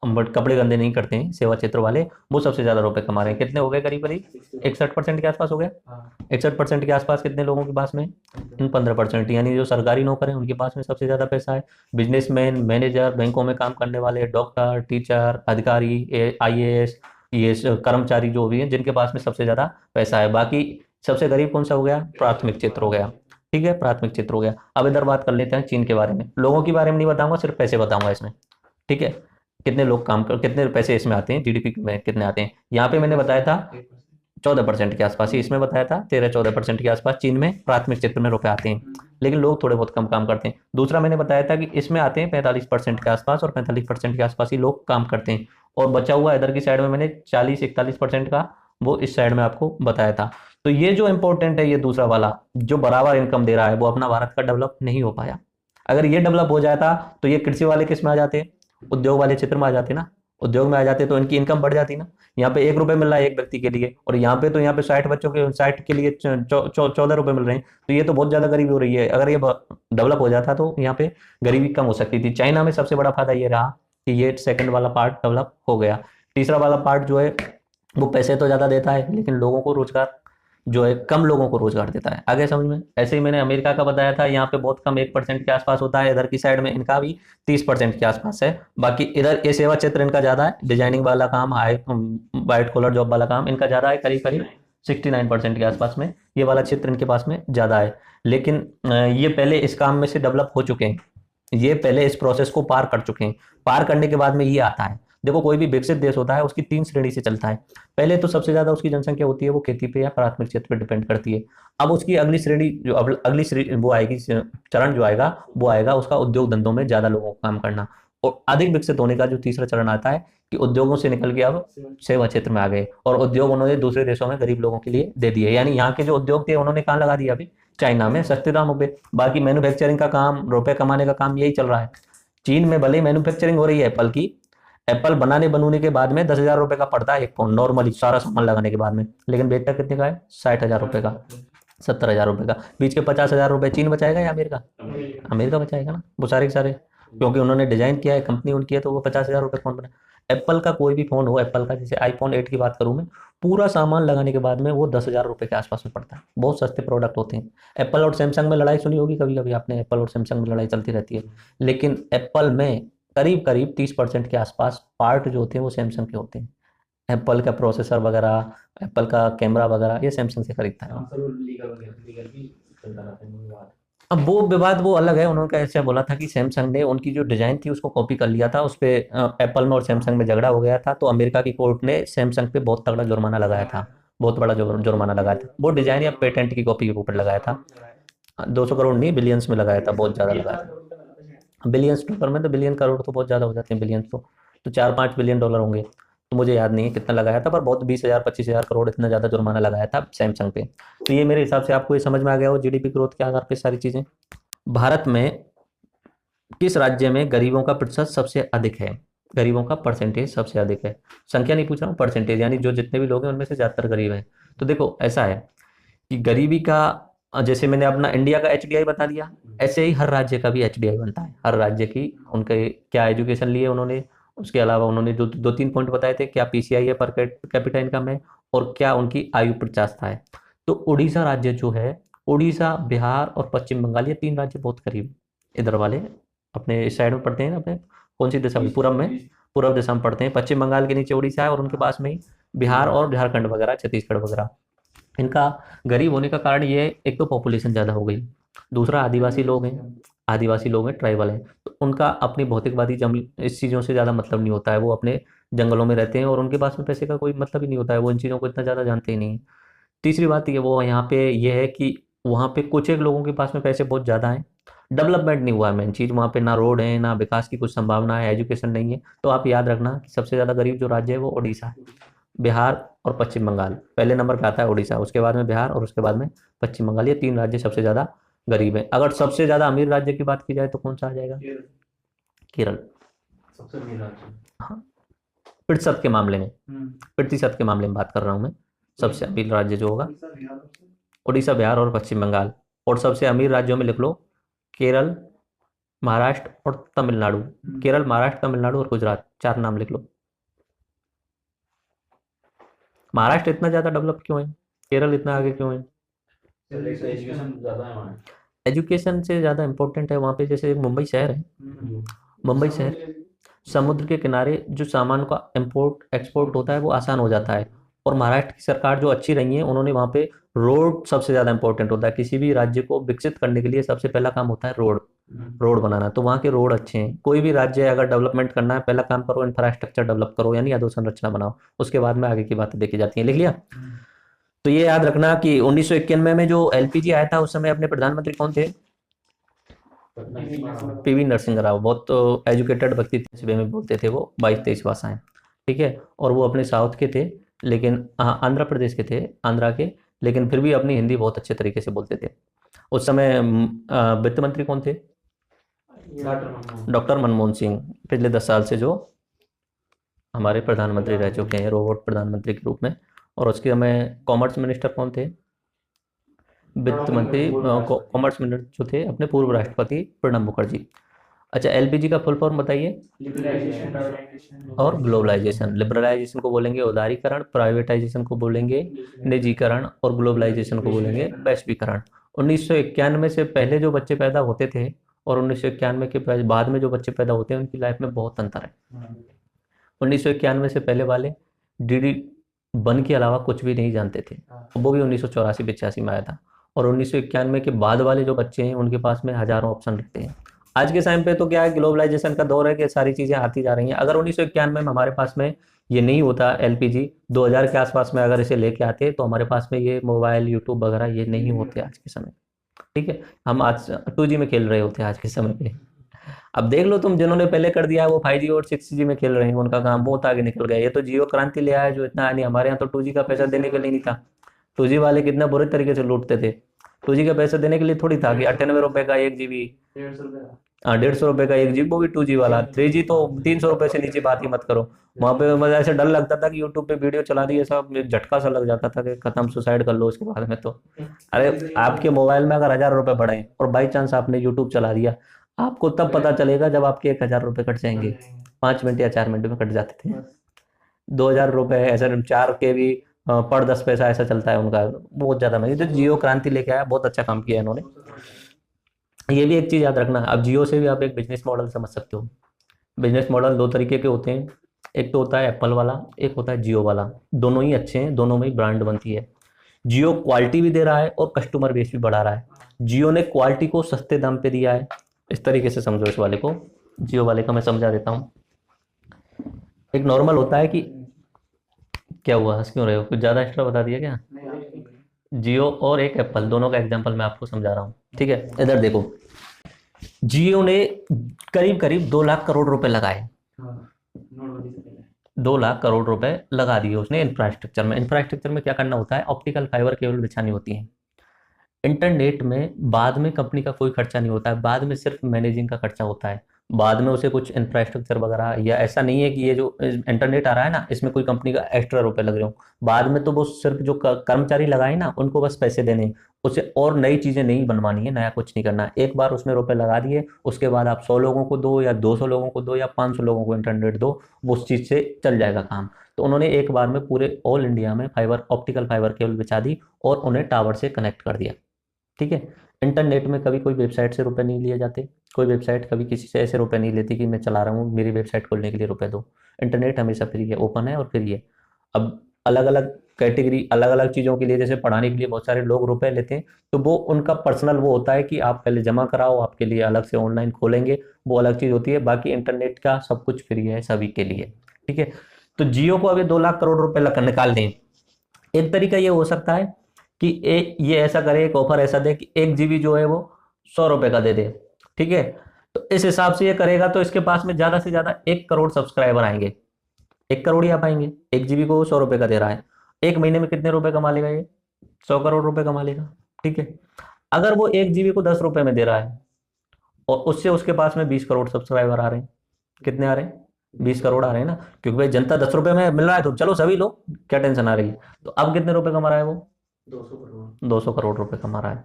कपड़े गंदे नहीं करते हैं, सेवा क्षेत्र वाले, वो सबसे ज्यादा रुपए कमा रहे हैं। कितने हो गए? करीब करीब 61% के आसपास हो गया। 61% के आसपास कितने लोगों के पास में? 15%, यानी जो सरकारी नौकर है उनके पास में सबसे ज्यादा पैसा है। बिजनेसमैन, मैनेजर, बैंकों में काम करने वाले, डॉक्टर, टीचर, अधिकारी, IAS, ये कर्मचारी जो भी है, जिनके पास में सबसे ज्यादा पैसा है। बाकी सबसे गरीब कौन सा हो गया? प्राथमिक क्षेत्र हो गया। ठीक है, प्राथमिक क्षेत्र हो गया। अब इधर बात कर लेते हैं चीन के बारे में। लोगों के बारे में नहीं बताऊंगा, सिर्फ पैसे बताऊंगा इसमें। ठीक है, कितने लोग काम कर, कितने पैसे इसमें आते हैं, GDP में कितने आते हैं। यहाँ पे मैंने बताया था 14% के आसपास ही, इसमें बताया था 13-14% के आसपास चीन में प्राथमिक क्षेत्र में रुपए आते हैं, लेकिन लोग थोड़े बहुत कम काम करते हैं। दूसरा मैंने बताया था कि इसमें आते हैं 45% के आसपास, और 45% के आसपास ही लोग काम करते हैं। और बचा हुआ इधर की साइड में मैंने 40-41% का वो इस साइड में आपको बताया था। तो ये जो इंपॉर्टेंट है, ये दूसरा वाला जो बराबर इनकम दे रहा है, वो अपना भारत का डेवलप नहीं हो पाया। अगर ये डेवलप हो जाता तो ये कृषि वाले किस में आ जाते? उद्योग वाले क्षेत्र में आ जाते ना। उद्योग में आ जाते तो इनकी इनकम बढ़ जाती ना। यहाँ पे 1 रुपए मिल रहा है एक व्यक्ति के लिए, और यहाँ पे 60 बच्चों के 60 के लिए 14 रुपए मिल रहे हैं। तो ये तो बहुत ज्यादा गरीबी हो रही है। अगर ये डेवलप हो जाता तो यहाँ पे गरीबी कम हो सकती थी। चाइना में सबसे बड़ा फायदा ये रहा कि ये सेकंड वाला पार्ट डेवलप हो गया। तीसरा वाला पार्ट जो है वो पैसे तो ज्यादा देता है, लेकिन लोगों को रोजगार जो है, कम लोगों को रोजगार देता है। आगे समझ में? ऐसे ही मैंने अमेरिका का बताया था, यहाँ पे बहुत कम 1% के आसपास होता है। इधर की साइड में इनका भी 30% के आसपास है। बाकी इधर ये सेवा क्षेत्र इनका ज्यादा है, डिजाइनिंग वाला काम, हाई व्हाइट कॉलर जॉब वाला काम इनका ज्यादा है, करीब करीब 69% के आसपास में ये वाला क्षेत्र इनके पास में ज्यादा है। लेकिन ये पहले इस काम में से डेवलप हो चुके हैं, ये पहले इस प्रोसेस को पार कर चुके हैं। पार करने के बाद में ये आता है। देखो, कोई भी विकसित देश होता है उसकी 3 श्रेणी से चलता है। पहले तो सबसे ज्यादा उसकी जनसंख्या होती है वो खेती पे या प्राथमिक क्षेत्र पे डिपेंड करती है। अब उसकी अगली श्रेणी जो अगली श्रेणी वो आएगी, चरण जो आएगा वो आएगा उसका उद्योग धंधों में ज्यादा लोगों को काम करना। और अधिक विकसित होने का जो तीसरा चरण आता है कि उद्योगों से निकल के अब सेवा क्षेत्र में आ गए, और उद्योग उन्होंने दूसरे देशों में गरीब लोगों के लिए दे दिए। यानी यहाँ के जो उद्योग थे उन्होंने कहाँ लगा दिया? अभी चाइना में सस्ते दामों पे। बाकी मैन्युफैक्चरिंग का काम, रुपए कमाने का काम यही चल रहा है। चीन में भले मैन्युफैक्चरिंग हो रही है एप्पल की, एप्पल बनाने के बाद में 10,000 रुपए का पड़ता है एक फोन, नॉर्मली सारा सामान लगाने के बाद में, लेकिन बेचता कितने का है? 60,000 रुपए का, 70,000 रुपए का। बीच के 50,000 रुपए चीन बचाएगा या अमेरिका? अमेरिका बचाएगा ना, वो सारे के सारे, क्योंकि उन्होंने डिजाइन किया है, कंपनी उनकी है, तो वो 50,000 रुपए फोन बना। एप्पल का कोई भी फोन हो, एप्पल का जैसे iPhone 8 की बात करूं मैं, पूरा सामान लगाने के बाद में वो 10,000 रुपए के आसपास में पड़ता है। बहुत सस्ते प्रोडक्ट होते हैं। एप्पल और सैमसंग में लड़ाई सुनी होगी कभी कभी आपने, एप्पल और सैमसंग में लड़ाई चलती रहती है, लेकिन एप्पल में करीब करीब 30% के आसपास पार्ट जो होते हैं वो सैमसंग के होते हैं। एप्पल का प्रोसेसर वगैरह, एप्पल का कैमरा वगैरह ये सैमसंग से खरीदता है। अब वो विवाद वो अलग है। उन्होंने ऐसे बोला था कि सैमसंग ने उनकी जो डिजाइन थी उसको कॉपी कर लिया था, उस पर एप्पल में और सैमसंग में झगड़ा हो गया था, तो अमेरिका की कोर्ट ने सैमसंग पे बहुत तगड़ा जुर्माना लगाया था, बहुत बड़ा जुर्माना लगाया था। वो डिजाइन या पेटेंट की कॉपी के ऊपर लगाया था। 200 करोड़ नहीं, बिलियंस में लगाया था, बहुत ज्यादा लगाया था। बिलियंस डॉलर में तो, बिलियन करोड़ तो बहुत ज्यादा हो जाते हैं, बिलियंस तो 4-5 बिलियन डॉलर होंगे, तो मुझे याद नहीं है कितना लगाया था, पर बहुत 20,000-25,000 करोड़ इतना ज्यादा जुर्माना लगाया था सैमसंग पे। तो ये मेरे हिसाब से आपको ये समझ में आ गया हो GDP ग्रोथ के आधार पे सारी चीजें। भारत में किस राज्य में गरीबों का प्रतिशत सबसे अधिक है? गरीबों का परसेंटेज सबसे अधिक है। संख्या नहीं पूछ रहा हूँ, परसेंटेज, यानी जो जितने भी लोग हैं उनमें से ज्यादातर गरीब हैं। तो देखो ऐसा है कि गरीबी का जैसे मैंने अपना इंडिया का एचडीआई बता दिया, ऐसे ही हर राज्य का भी एचडीआई बनता है। हर राज्य की उनके क्या एजुकेशन लिए उन्होंने, उसके अलावा उन्होंने जो दो तीन पॉइंट बताए थे, क्या पीसीआई है पर कैपिटा इनकम है, और क्या उनकी आयु प्रत्याशा है। तो उड़ीसा राज्य जो है, उड़ीसा, बिहार और पश्चिम बंगाल, ये तीन राज्य बहुत करीब इधर वाले अपने इस साइड में पड़ते हैं ना, अपने कौन सी दिशा में, पूरब में, पूर्व दिशा में पड़ते हैं। पश्चिम बंगाल के नीचे उड़ीसा है और उनके पास में ही बिहार और झारखंड वगैरह, छत्तीसगढ़ वगैरह। इनका गरीब होने का कारण ये है, एक तो पॉपुलेशन ज़्यादा हो गई, दूसरा आदिवासी लोग हैं, आदिवासी लोग हैं, ट्राइबल हैं, तो उनका अपनी भौतिकवादी इस चीज़ों से ज़्यादा मतलब नहीं होता है। वो अपने जंगलों में रहते हैं और उनके पास में पैसे का कोई मतलब ही नहीं होता है, वो इन चीज़ों को इतना ज़्यादा जानते ही नहीं। तीसरी बात ये वो यहाँ पे ये है कि वहाँ पे कुछ एक लोगों के पास में पैसे बहुत ज़्यादा हैं, डेवलपमेंट नहीं हुआ है मेन चीज़ वहाँ पे, ना रोड है, ना विकास की कुछ संभावना है, एजुकेशन नहीं है। तो आप याद रखना कि सबसे ज़्यादा गरीब जो राज्य है वो उड़ीसा है। बिहार और पश्चिम बंगाल पहले नंबर पे आता है, उड़ीसा, उसके बाद में बिहार और उसके बाद में पश्चिम बंगाल, ये तीन राज्य सबसे ज़्यादा गरीब है। अगर सबसे ज़्यादा अमीर राज्य की बात की जाए तो कौन सा आ जाएगा? केरल। सबसे अमीर राज्य। हाँ, प्रतिशत के मामले में, प्रतिशत के मामले में बात कर रहा हूँ मैं। सबसे अमीर राज्य जो होगा उड़ीसा, बिहार और पश्चिम बंगाल। और सबसे अमीर राज्यों में लिख लो केरल, महाराष्ट्र और तमिलनाडु। केरल, महाराष्ट्र, तमिलनाडु और गुजरात, चार नाम लिख लो। महाराष्ट्र इतना ज़्यादा डेवलप क्यों है, केरल इतना आगे क्यों है? एजुकेशन ज़्यादा है वहाँ। एजुकेशन से ज़्यादा इम्पोर्टेंट है वहाँ पे, जैसे मुंबई शहर है, मुंबई शहर समुद्र के किनारे जो सामान का इंपोर्ट एक्सपोर्ट होता है वो आसान हो जाता है। और महाराष्ट्र की सरकार जो अच्छी रही है, उन्होंने वहाँ पे रोड सबसे ज़्यादा इंपॉर्टेंट होता है, किसी भी राज्य को विकसित करने के लिए सबसे पहला काम होता है रोड, रोड बनाना। तो वहाँ के रोड अच्छे हैं। कोई भी राज्य अगर डेवलपमेंट करना है, पहला काम करो इंफ्रास्ट्रक्चर डेवलप करो, यानी अधोसंरचना बनाओ, उसके बाद में आगे की बातें देखी जाती हैं। लिख लिया? तो ये याद रखना कि 1991 में जो एलपीजी आया था, उस समय अपने प्रधानमंत्री कौन थे? पीवी नरसिंह राव। बहुत एजुकेटेड व्यक्ति थे, सुबह में बोलते थे वो 22-23 भाषाएं, ठीक है। और वो अपने साउथ के थे, लेकिन आंध्र प्रदेश के थे, आंध्रा के, लेकिन फिर भी अपनी हिंदी बहुत अच्छे तरीके से बोलते थे। उस समय वित्त मंत्री कौन थे? डॉक्टर मनमोहन सिंह, पिछले 10 साल से जो हमारे प्रधानमंत्री रह चुके हैं, रोबोट प्रधानमंत्री के रूप में। और उसके समय कॉमर्स मिनिस्टर कौन थे? वित्त मंत्री, कॉमर्स मिनिस्टर जो थे अपने पूर्व राष्ट्रपति प्रणब मुखर्जी। अच्छा, एलपीजी का फुल फॉर्म बताइए। और ग्लोबलाइजेशन। लिबरलाइजेशन को बोलेंगे उदारीकरण, प्राइवेटाइजेशन को बोलेंगे निजीकरण, और ग्लोबलाइजेशन को बोलेंगे वैश्वीकरण। 1991 से पहले जो बच्चे पैदा होते थे और 1991 के बाद में जो बच्चे पैदा होते हैं, उनकी लाइफ में बहुत अंतर है। 1991 से पहले वाले डीडी वन के अलावा कुछ भी नहीं जानते थे, वो भी 1984-85 में आया था। और 1991 के बाद वाले जो बच्चे हैं, उनके पास में हजारों ऑप्शन रहते हैं। आज के टाइम पे तो क्या है, ग्लोबलाइजेशन का दौर है कि सारी चीज़ें आती जा रही हैं। अगर 1991 में हमारे पास में ये नहीं होता एलपीजी, 2000 के आसपास में अगर इसे लेके आते, तो हमारे पास में ये मोबाइल, यूट्यूब वगैरह ये नहीं होते आज के समय, ठीक है। हम आज 2G में खेल रहे होते हैं आज के समय पे। अब देख लो तुम, जिन्होंने पहले कर दिया है वो 5G और 6G में खेल रहे हैं, उनका काम बहुत आगे निकल गया। ये तो जियो क्रांति ले आया जो इतना, नहीं हमारे यहाँ तो 2G का पैसा देने के लिए नहीं था। 2G वाले कितना बुरे तरीके से लूटते थे। 2G का पैसा देने के लिए थोड़ी था कि 98 रुपए का 1 GB, 150 रुपए का 1 GB, वो भी 2G वाला। 3G तो 300 रुपए से नीचे बात ही मत करो। वहाँ पे मुझे ऐसे डर लगता था कि यूट्यूब पे वीडियो चला दी, ऐसा झटका सा लग जाता था कि खत्म, सुसाइड कर लो उसके बाद में। तो अरे आपके मोबाइल में अगर 1000 रुपए पड़े और बाई चांस आपने यूट्यूब चला दिया, आपको तब पता चलेगा जब आपके 1000 रुपए कट जाएंगे। 5 मिनट या 4 मिनट में कट जाते थे। 2000 रुपए ऐसा 4 KB पर 10 पैसा ऐसा चलता है उनका, बहुत ज्यादा महंगी। तो जियो क्रांति लेके आया, बहुत अच्छा काम किया इन्होंने। ये भी एक चीज याद रखना, अब जियो से भी आप एक बिजनेस मॉडल समझ सकते हो। बिजनेस मॉडल दो तरीके के होते हैं, एक तो होता है एप्पल वाला, एक होता है जियो वाला। दोनों ही अच्छे हैं, दोनों में ही ब्रांड बनती है। जियो क्वालिटी भी दे रहा है और कस्टमर बेस भी बढ़ा रहा है। जियो ने क्वालिटी को सस्ते दाम पे दिया है, इस तरीके से समझो इस वाले को। जियो वाले का मैं समझा देता हूँ। एक नॉर्मल होता है कि क्या हुआ, हंस क्यों रहे हो, कुछ ज्यादा एक्स्ट्रा बता दिया क्या? जियो और एक एप्पल, दोनों का एग्जांपल मैं आपको समझा रहा हूँ, ठीक है। इधर देखो, जियो ने करीब करीब 2 लाख करोड़ रुपए लगाए, 2 लाख करोड़ रुपए लगा दिए उसने इंफ्रास्ट्रक्चर में। इंफ्रास्ट्रक्चर में क्या करना होता है, ऑप्टिकल फाइबर केबल बिछानी होती है। इंटरनेट में बाद में कंपनी का कोई खर्चा नहीं होता है, बाद में सिर्फ मैनेजिंग का खर्चा होता है। बाद में उसे कुछ इंफ्रास्ट्रक्चर वगैरह, या ऐसा नहीं है कि ये जो इंटरनेट आ रहा है ना इसमें कोई कंपनी का एक्स्ट्रा रुपए लग रहे हो, बाद में तो वो सिर्फ जो कर्मचारी लगाए ना उनको बस पैसे देने हैं, उसे और नई चीजें नहीं बनवानी है, नया कुछ नहीं करना है। एक बार उसने रुपए लगा दिए, उसके बाद आप 100 लोगों को दो या 200 लोगों को दो या 500 लोगों को इंटरनेट दो, वो उस चीज से चल जाएगा काम। तो उन्होंने एक बार में पूरे ऑल इंडिया में फाइबर ऑप्टिकल फाइबर केबल बिछा दी और उन्हें टावर से कनेक्ट कर दिया। ठीक है। इंटरनेट में कभी कोई वेबसाइट से रुपए नहीं लिए जाते, कोई वेबसाइट कभी किसी से ऐसे रुपए नहीं लेती कि मैं चला रहा हूँ मेरी वेबसाइट खोलने के लिए रुपए दो। इंटरनेट हमेशा फ्री है, ओपन है और फ्री है। अब अलग अलग कैटेगरी, अलग अलग चीज़ों के लिए, जैसे पढ़ाने के लिए बहुत सारे लोग रुपए लेते हैं, तो वो उनका पर्सनल वो होता है कि आप पहले जमा कराओ, आपके लिए अलग से ऑनलाइन खोलेंगे, वो अलग चीज़ होती है। बाकी इंटरनेट का सब कुछ फ्री है सभी के लिए। ठीक है। तो जियो को अभी 2 लाख करोड़ रुपए निकाल दें। एक तरीका ये हो सकता है कि ये ऐसा करे, एक ऑफर ऐसा दे कि 1 GB जो है वो 100 रुपए का दे दे। ठीक है। तो इस हिसाब से ये करेगा तो इसके पास में ज्यादा से ज्यादा 1 करोड़ सब्सक्राइबर आएंगे। 1 करोड़ ही आ पाएंगे, 1 GB को 100 रुपए का दे रहा है। एक महीने में कितने रुपए कमा लेगा ये? 100 करोड़ रुपए कमा लेगा। ठीक है। अगर वो 1 GB को 10 रुपए में दे रहा है और उससे उसके पास में 20 करोड़ सब्सक्राइबर आ रहे हैं, कितने आ रहे हैं? 20 करोड़ आ रहे हैं ना, क्योंकि भाई जनता 10 रुपए में मिल रहा है तो चलो सभी लो, क्या टेंशन आ रही है। तो अब कितने रुपए कमा रहा है वो? 200 करोड़। 200 करोड़ रुपए कमा रहा है।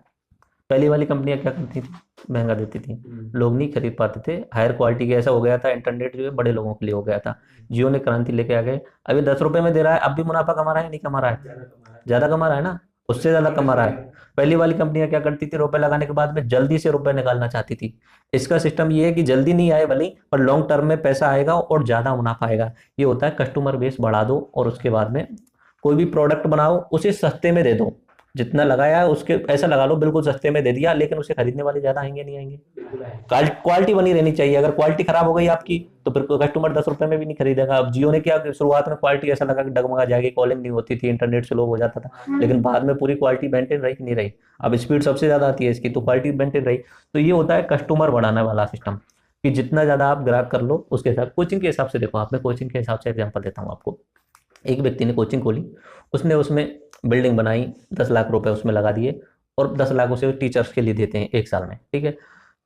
पहली वाली कंपनियां क्या करती थी? महंगा देती थी, लोग नहीं खरीद पाते थे, हायर क्वालिटी के। ऐसा हो गया था इंटरनेट जो है बड़े लोगों के लिए हो गया था। जियो ने क्रांति लेके आ गए। अभी 10 रुपए में दे रहा है, अब भी मुनाफा कमा रहा है नहीं कमा रहा है? ज्यादा कमा रहा है। ज्यादा कमा रहा है ना, उससे ज्यादा कमा रहा है। पहली वाली कंपनियां क्या करती थी? रुपए लगाने के बाद में जल्दी से रुपए निकालना चाहती थी। इसका सिस्टम ये है कि जल्दी नहीं आए भले, पर लॉन्ग टर्म में पैसा आएगा और ज्यादा मुनाफा आएगा। ये होता है कस्टमर बेस बढ़ा दो और उसके बाद में कोई भी प्रोडक्ट बनाओ उसे सस्ते में दे दो, जितना लगाया है उसके ऐसा लगा लो बिल्कुल सस्ते में दे दिया, लेकिन उसे खरीदने वाले ज्यादा आएंगे नहीं आएंगे? बिल्कुल है। क्वालिटी बनी रहनी चाहिए। अगर क्वालिटी खराब हो गई आपकी तो फिर कोई कस्टमर 10 रुपए में भी नहीं खरीदेगा। अब जियो ने क्या, शुरुआत में क्वालिटी ऐसा लगा कि डगमगा जाएगी, कॉलिंग नहीं होती थी, इंटरनेट स्लो हो जाता था, लेकिन बाद में पूरी क्वालिटी मेंटेन रही कि नहीं रही? अब स्पीड सबसे ज्यादा आती है इसकी, तो क्वालिटी मेंटेन रही। तो ये होता है कस्टमर बढ़ाने वाला सिस्टम, कि जितना ज्यादा आप ग्राहक कर लो उसके हिसाब। कोचिंग के हिसाब से देखो आप, मैं कोचिंग के हिसाब से एग्जाम्पल देता हूँ आपको। एक व्यक्ति ने कोचिंग खोली, उसने उसमें बिल्डिंग बनाई, 10 लाख रुपए उसमें लगा दिए, और 10 लाख उसे टीचर्स के लिए देते हैं 1 साल में। ठीक है।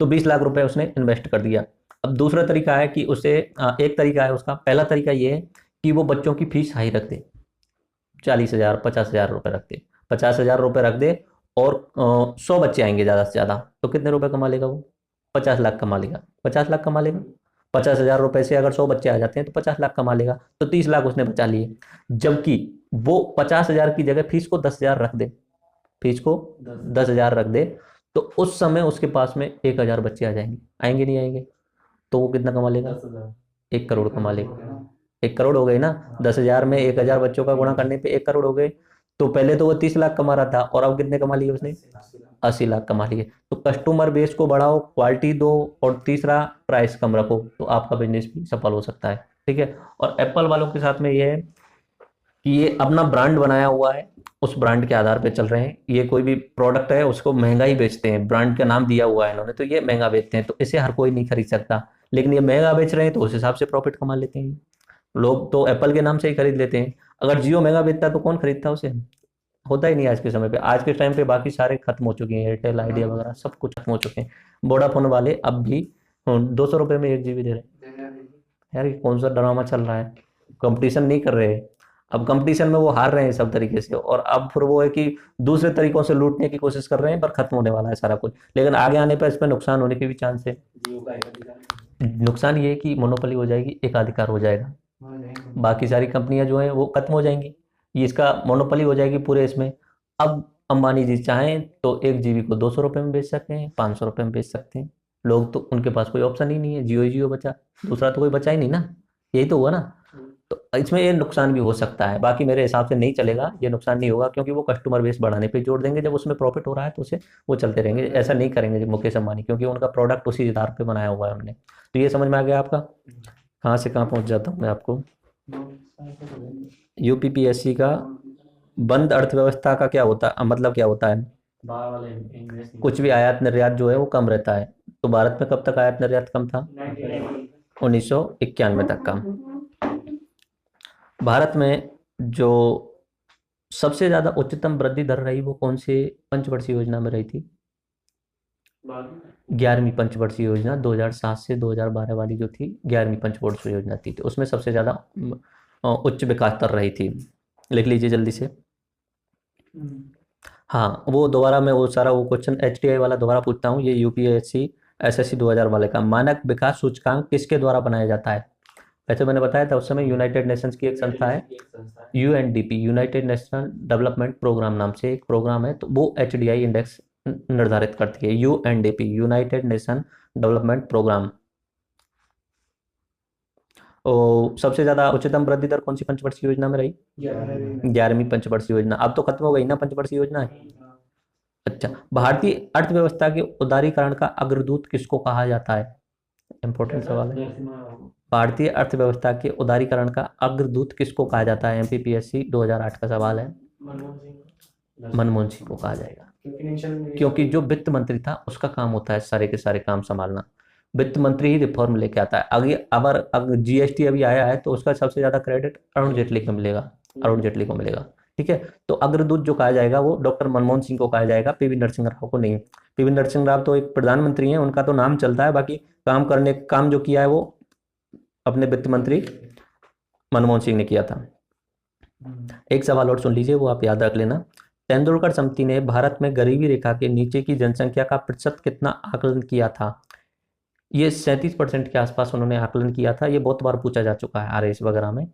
तो 20 लाख रुपए उसने इन्वेस्ट कर दिया। अब दूसरा तरीका है कि उसे एक तरीका है उसका, पहला तरीका ये है कि वो बच्चों की फीस हाई रख दे, 40 हजार 50 हजार रुपए रख दे, 50 हजार रुपए रख दे, और 100 बच्चे आएंगे ज़्यादा से ज़्यादा, तो कितने रुपए कमा लेगा वो? 50 लाख कमा लेगा। 50 लाख कमा लेगा। 50 हजार रुपए से अगर 100 बच्चे आ जाते हैं तो 50 लाख कमा लेगा, तो 30 लाख उसने बचा लिए। जबकि वो 50 हजार की जगह फीस को 10 हजार रख दे, फीस को 10 हजार रख दे, तो उस समय उसके पास में 1 हजार बच्चे आ जाएंगे, आएंगे नहीं आएंगे? तो वो कितना कमा लेगा? 10,000। 1 करोड़ कमा लेगा। 1 करोड़ हो गई ना, 10 हजार में 1 हजार बच्चों का गुणा करने पे 1 करोड़ हो गए। तो पहले तो वो 30 लाख कमा रहा था और अब कितने कमा लिए उसने? 80 लाख कमा लिए। तो कस्टमर बेस को बढ़ाओ, क्वालिटी दो, और तीसरा प्राइस कम रखो, तो आपका बिजनेस भी सफल हो सकता है। ठीक है। और एप्पल वालों के साथ में ये है कि ये अपना ब्रांड बनाया हुआ है, उस ब्रांड के आधार पे चल रहे हैं। ये कोई भी प्रोडक्ट है उसको महंगा ही बेचते हैं, ब्रांड का नाम दिया हुआ है इन्होंने, तो ये महंगा बेचते हैं, तो इसे हर कोई नहीं खरीद सकता। लेकिन ये महंगा बेच रहे हैं तो उस हिसाब से प्रॉफिट कमा लेते हैं। लोग तो एप्पल के नाम से ही खरीद लेते हैं। अगर जियो महंगा बेचता तो कौन खरीदता उसे? होता ही नहीं आज के समय पे। आज के टाइम पे बाकी सारे खत्म हो चुके हैं, एयरटेल आइडिया वगैरह सब कुछ खत्म हो चुके हैं। वोडाफोन वाले अब भी 200 रुपये में 1 GB दे रहे हैं। यार ये कौन सा ड्रामा चल रहा है? कंपटीशन नहीं कर रहे हैं, अब कंपटीशन में वो हार रहे हैं सब तरीके से, और अब फिर वो है कि दूसरे तरीकों से लूटने की कोशिश कर रहे हैं, पर खत्म होने वाला है सारा कुछ। लेकिन आगे आने पर इसमें नुकसान होने के भी चांस है। जियो का एक अधिकार नुकसान ये है कि मोनोपोली हो जाएगी, एकाधिकार हो जाएगा, है। बाकी सारी कंपनियां जो हैं वो खत्म हो जाएंगी, ये इसका मोनोपोली हो जाएगी पूरे इसमें। अब अंबानी जी चाहें तो 1 GB को 200 रुपये में बेच सकते हैं, 500 रुपये में बेच सकते हैं। लोग तो, उनके पास कोई ऑप्शन ही नहीं है, जियो ही जियो बचा, दूसरा तो कोई बचा ही नहीं ना। यही तो हुआ ना। तो इसमें ये नुकसान भी हो सकता है, बाकी मेरे हिसाब से नहीं चलेगा, ये नुकसान नहीं होगा, क्योंकि वो कस्टमर बेस बढ़ाने पे जोड़ देंगे। जब उसमें प्रॉफिट हो रहा है तो उसे वो चलते रहेंगे। ऐसा नहीं करेंगे जो मुकेश अंबानी, क्योंकि उनका प्रोडक्ट उसी आधार पे बनाया हुआ है उन्होंने। तो ये समझ में आ गया आपका? कहाँ से कहाँ पहुँच जाता हूँ मैं आपको। यूपीपीएससी का बंद अर्थव्यवस्था का क्या होता है, मतलब क्या होता है? बाहर वाले इंग्लिश कुछ भी आयात निर्यात जो है वो कम रहता है। तो भारत में कब तक आयात निर्यात कम था? 1991 तक का। भारत में जो सबसे ज्यादा उच्चतम वृद्धि दर रही वो कौन से पंचवर्षीय योजना में रही थी? 11वीं पंचवर्षीय योजना 2007 से 2012 वाली जो थी 11वीं पंचवर्षीय योजना थी, तो उसमें सबसे ज़्यादा उच्च विकास दर रही थी। लिख लीजिए जल्दी से। हाँ, वो दोबारा मैं वो सारा वो क्वेश्चन HTI वाला दोबारा पूछता हूँ। ये UPSC SSC 2000 वाले का मानक विकास सूचकांक किसके द्वारा बनाया जाता है? वैसे मैंने बताया था उस समय यूनाइटेड नेशंस की एक संस्था है UNDP, united national development programme नाम से एक प्रोग्राम है, तो वो HDI इंडेक्स निर्धारित करती है। UNDP, united nation development programme. और सबसे ज्यादा उच्चतम वृद्धि दर कौन सी पंचवर्षीय योजना में रही? 11वीं पंचवर्षीय योजना। अब तो खत्म हो गई ना पंचवर्षीय योजना है। अच्छा, भारतीय अर्थव्यवस्था के उदारीकरण का अग्रदूत किसको कहा जाता है? इंपॉर्टेंट सवाल है। भारतीय अर्थव्यवस्था के उदारीकरण का अग्रदूत किसको कहा जाता है? MPPSC 2008 का सवाल है। मनमोहन सिंह को कहा जाएगा, क्योंकि जो वित्त मंत्री था उसका काम होता है सारे के सारे काम संभालना। वित्त मंत्री ही रिफॉर्म लेके आता है। आगे अगर GST अभी आया है तो उसका सबसे ज्यादा क्रेडिट अरुण जेटली को मिलेगा, अरुण जेटली को मिलेगा। ठीक है, तो अग्रदूत जो कहा जाएगा वो डॉक्टर मनमोहन सिंह को कहा जाएगा, PV नरसिंह राव को नहीं। PV नरसिंह राव तो एक प्रधानमंत्री हैं, उनका तो नाम चलता है, बाकी काम जो किया है वो अपने वित्त मंत्री मनमोहन सिंह ने किया था। एक सवाल और सुन लीजिए, वो आप याद रख लेना। तेंदुलकर समिति ने भारत में गरीबी रेखा के नीचे की जनसंख्या का प्रतिशत कितना आकलन किया था? ये 37% के आसपास उन्होंने आकलन किया था। ये बहुत बार पूछा जा चुका है RS वगैरह में,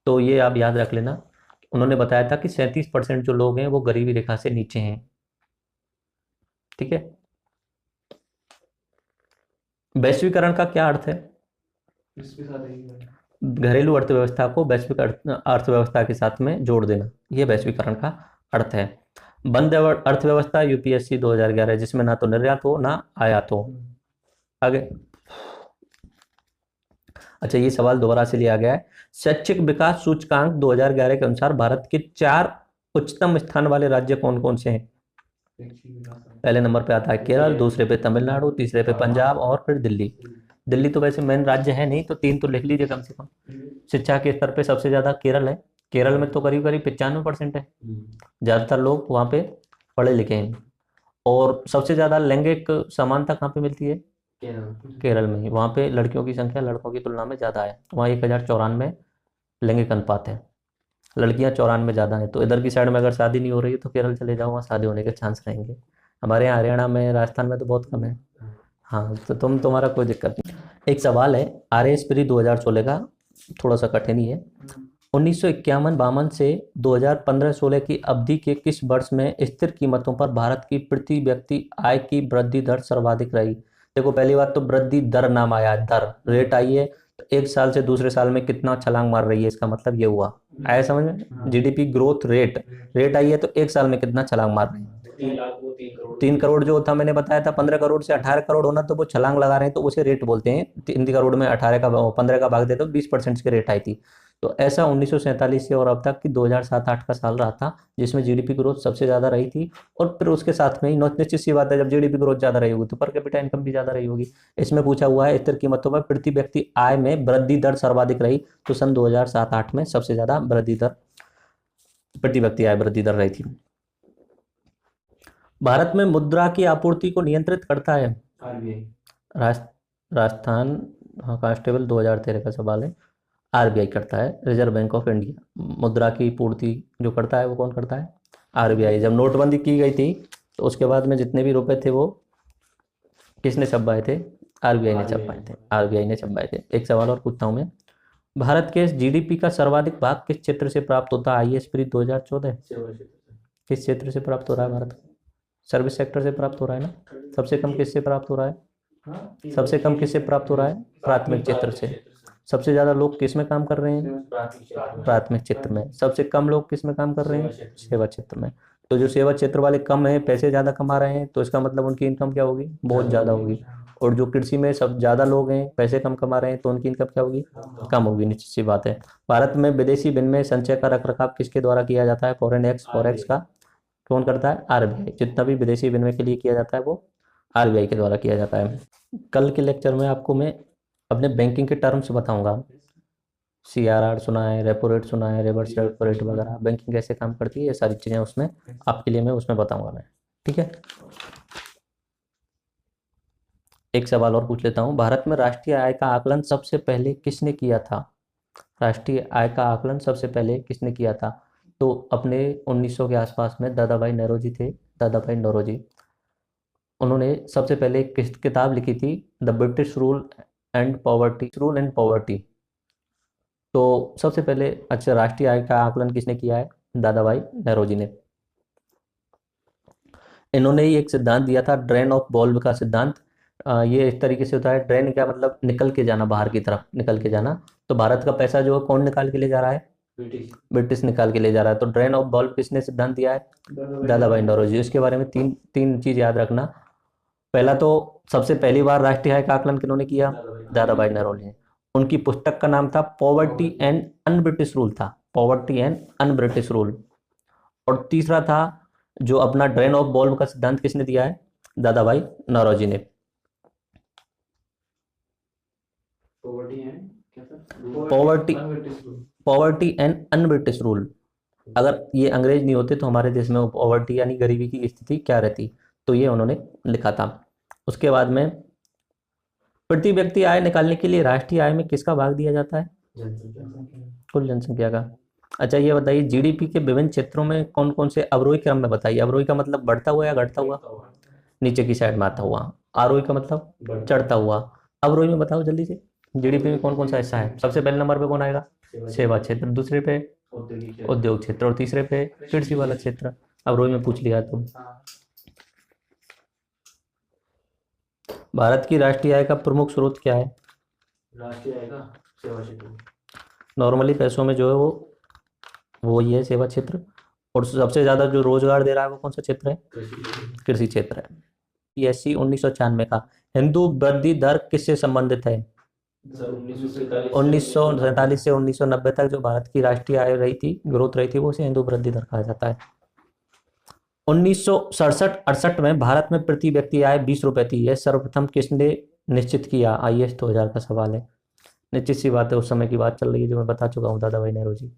तो ये आप याद रख लेना। उन्होंने बताया था कि 37% जो लोग हैं वो गरीबी रेखा से नीचे हैं। ठीक है, वैश्वीकरण का क्या अर्थ है? घरेलू अर्थव्यवस्था को वैश्विक अर्थव्यवस्था के साथ में जोड़ देना, ये वैश्वीकरण का अर्थ है। बंद अर्थव्यवस्था UPSC 2011, जिसमें ना तो निर्यात हो ना आयात हो। आगे, अच्छा ये सवाल दोबारा से लिया गया है। शैक्षिक विकास सूचकांक 2011 के अनुसार भारत के 4 उच्चतम स्थान वाले राज्य कौन कौन से हैं? पहले नंबर पे आता है केरल, दूसरे पे तमिलनाडु, तीसरे पे पंजाब और फिर दिल्ली। दिल्ली तो वैसे मेन राज्य है नहीं, तो 3 तो लिख लीजिए कम से कम। शिक्षा के स्तर पे सबसे ज्यादा केरल है। केरल में तो करीब करीब 95% है, ज्यादातर लोग वहाँ पे पढ़े लिखे हैं। और सबसे ज्यादा लैंगिक समानता कहाँ पे मिलती है? केरल में ही। वहाँ पे लड़कियों की संख्या लड़कों की तुलना में ज़्यादा है। वहाँ 1094 लैंगिक अनुपात है, लड़कियाँ 94 ज़्यादा है। तो इधर की साइड में अगर शादी नहीं हो रही है तो केरल चले जाओ, वहाँ शादी होने के चांस रहेंगे। हमारे यहाँ हरियाणा में, राजस्थान में तो बहुत कम है। हाँ, तो तुम्हारा कोई दिक्कत नहीं। एक सवाल है RS प्री 2016 का, थोड़ा सा कठिन ही है। 1951-52 से 2015-16 की अवधि के किस वर्ष में स्थिर कीमतों पर भारत की प्रति व्यक्ति आय की वृद्धि दर सर्वाधिक रही? देखो, पहली बात तो वृद्धि दर नाम आया, दर रेट आई है, तो एक साल से दूसरे साल में कितना छलांग मार रही है, इसका मतलब ये हुआ। आया समझ में? GDP ग्रोथ रेट आई है, तो एक साल में कितना छलांग मार रही है। 3 करोड़ जो था, मैंने बताया था 15 करोड़ से 18 करोड़ होना, तो वो छलांग लगा रहे हैं, तो उसे रेट बोलते हैं। 3 करोड़ में 15 का भाग दे तो 20% की रेट आई थी। तो ऐसा 1947 से और अब तक कि 2007-8 का साल रहा था जिसमें GDP ग्रोथ सबसे ज़्यादा रही थी। और फिर उसके साथ में ही निश्चित सी बात है, जब GDP ग्रोथ ज़्यादा रही होगी तो पर कैपिटा इनकम भी ज़्यादा रही होगी। इसमें पूछा हुआ है स्थिर कीमतों पर प्रति व्यक्ति आय में वृद्धि दर सर्वाधिक रही, तो सन 2007-8 में सबसे ज़्यादा वृद्धि दर, प्रति व्यक्ति आय वृद्धि दर रही थी। भारत में मुद्रा की आपूर्ति को नियंत्रित करता है राजस्थान, हाँ, कांस्टेबल 2013 का सवाल है। RBI करता है, रिजर्व बैंक ऑफ इंडिया। मुद्रा की पूर्ति जो करता है वो कौन करता है? RBI। जब नोटबंदी की गई थी तो उसके बाद में जितने भी रुपए थे वो किसने छपवाए थे? RBI ने छपवाए थे, RBI ने छपवाए थे। एक सवाल और पूछता हूँ मैं, भारत के GDP का सर्वाधिक भाग किस क्षेत्र से प्राप्त होता है? IS प्री 2014 किस क्षेत्र से प्राप्त हो रहा है भारत को? सर्विस सेक्टर से प्राप्त हो रहा है ना। सबसे कम किससे प्राप्त हो रहा है? सबसे कम किससे प्राप्त हो रहा है? प्राथमिक क्षेत्र से। सबसे ज्यादा लोग किस में काम कर रहे हैं? प्राथमिक क्षेत्र में। सबसे कम लोग किस में काम कर रहे हैं? सेवा क्षेत्र में। तो जो सेवा क्षेत्र वाले कम है, पैसे ज्यादा कमा रहे हैं, तो इसका मतलब उनकी इनकम क्या होगी? बहुत ज्यादा होगी। और जो कृषि में सब ज्यादा लोग हैं, पैसे कम कमा रहे हैं, तो उनकी इनकम क्या होगी? कम होगी, निश्चित सी बात है। भारत में विदेशी विनिमय संचय का रखरखाव किसके द्वारा किया जाता है? फॉरेक्स का कौन करता है? RBI। जितना भी विदेशी विनिमय के लिए किया जाता है वो RBI के द्वारा किया जाता है। कल के लेक्चर में आपको मैं अपने बैंकिंग के टर्म्स बताऊंगा। CRR सुना है, रेपो रेट सुना है, रिवर्स रेपो रेट वगैरह, बैंकिंग कैसे काम करती है, ये सारी चीज़ें उसमें आपके लिए मैं उसमें बताऊंगा मैं। ठीक है। एक सवाल और पूछ लेता हूँ, भारत में राष्ट्रीय आय का आकलन सबसे पहले किसने किया था? राष्ट्रीय आय का आकलन सबसे पहले किसने किया था? तो अपने 1900 के आसपास में दादा भाई नौरोजी थे, दादा भाई नौरोजी। उन्होंने सबसे पहले एक किताब लिखी थी, the British rule and poverty. तो सबसे पहले अच्छा राष्ट्रीय आय का आकलन किसने किया है? दादा भाई नौरोजी ने। इन्होंने ही एक सिद्धांत दिया था, ड्रेन ऑफ बॉल्व का सिद्धांत। ये इस तरीके से होता है, ड्रेन क्या मतलब निकल के जाना, बाहर की तरफ निकल के जाना। तो भारत का पैसा जो है कौन निकाल के ले जा रहा है? ब्रिटिश। ब्रिटिश निकाल के ले जा रहा है। तो ड्रेन ऑफ बॉल्व किसने सिद्धांत दिया है? दादा भाई नौरोजी। उसके बारे में तीन तीन चीज याद रखना। पहला तो सबसे पहली बार राष्ट्रीय आय का आकलन किन्होंने किया? दादा भाई नौरोजी ने। उनकी पुस्तक का नाम था poverty and un British rule था, poverty and un British rule. और तीसरा था जो अपना ड्रेन ऑफ बॉल्व का सिद्धांत किसने दिया है? दादा भाई नौरोजी ने। Poverty and un British rule. अगर ये अंग्रेज नहीं होते तो हमारे देश में पॉवर्टी यानी गरीबी की स्थिति क्या रहती, तो ये उन्होंने लिखा था। उसके बाद में प्रति व्यक्ति आय निकालने के लिए राष्ट्रीय आय में किसका भाग दिया जाता है? कुल जनसंख्या का। अच्छा ये बताइए, जीडीपी के विभिन्न क्षेत्रों में कौन कौन से अवरोही क्रम में बताइए। अवरोही का मतलब बढ़ता हुआ या घटता हुआ? नीचे की साइड में आता हुआ। आरोही का मतलब चढ़ता हुआ। अवरोही में बताओ जल्दी से, जीडीपी में कौन कौन सा हिस्सा है? सबसे पहले नंबर पे कौन आएगा? सेवा क्षेत्र, दूसरे पे उद्योग क्षेत्र, और तीसरे पे कृषि वाला क्षेत्र। अवरोही में पूछ लिया तुम। भारत की राष्ट्रीय आय का प्रमुख स्रोत क्या है? राष्ट्रीय आय का सेवा क्षेत्र। नॉर्मली पैसों में जो है वो ये है सेवा क्षेत्र। और सबसे ज्यादा जो रोजगार दे रहा है वो कौन सा क्षेत्र है? कृषि क्षेत्र है। पीएससी 1996 का हिंदू वृद्धि दर किससे संबंधित है? 1947 से 1990 तक जो भारत की राष्ट्रीय आय रही थी, ग्रोथ रही थी, वो उसे हिंदू वृद्धि दर कहा जाता है। 1967-68 में भारत में प्रति व्यक्ति आय 20 रुपए थी। यह सर्वप्रथम किसने निश्चित किया? आईएएस 2000 का सवाल है। निश्चित सी बात है, उस समय की बात चल रही है जो मैं बता चुका हूँ, दादा भाई नौरोजी।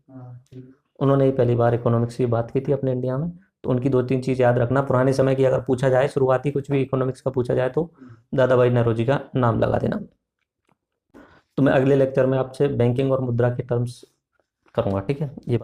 उन्होंने ही पहली बार इकोनॉमिक्स की बात की थी अपने इंडिया में। तो उनकी दो तीन चीज़ याद रखना। पुराने समय की अगर पूछा जाए, शुरुआती कुछ भी इकोनॉमिक्स का पूछा जाए तो दादा भाई नौरोजी का नाम लगा देना। तो मैं अगले लेक्चर में आपसे बैंकिंग और मुद्रा के टर्म्स करूँगा, ठीक है? ये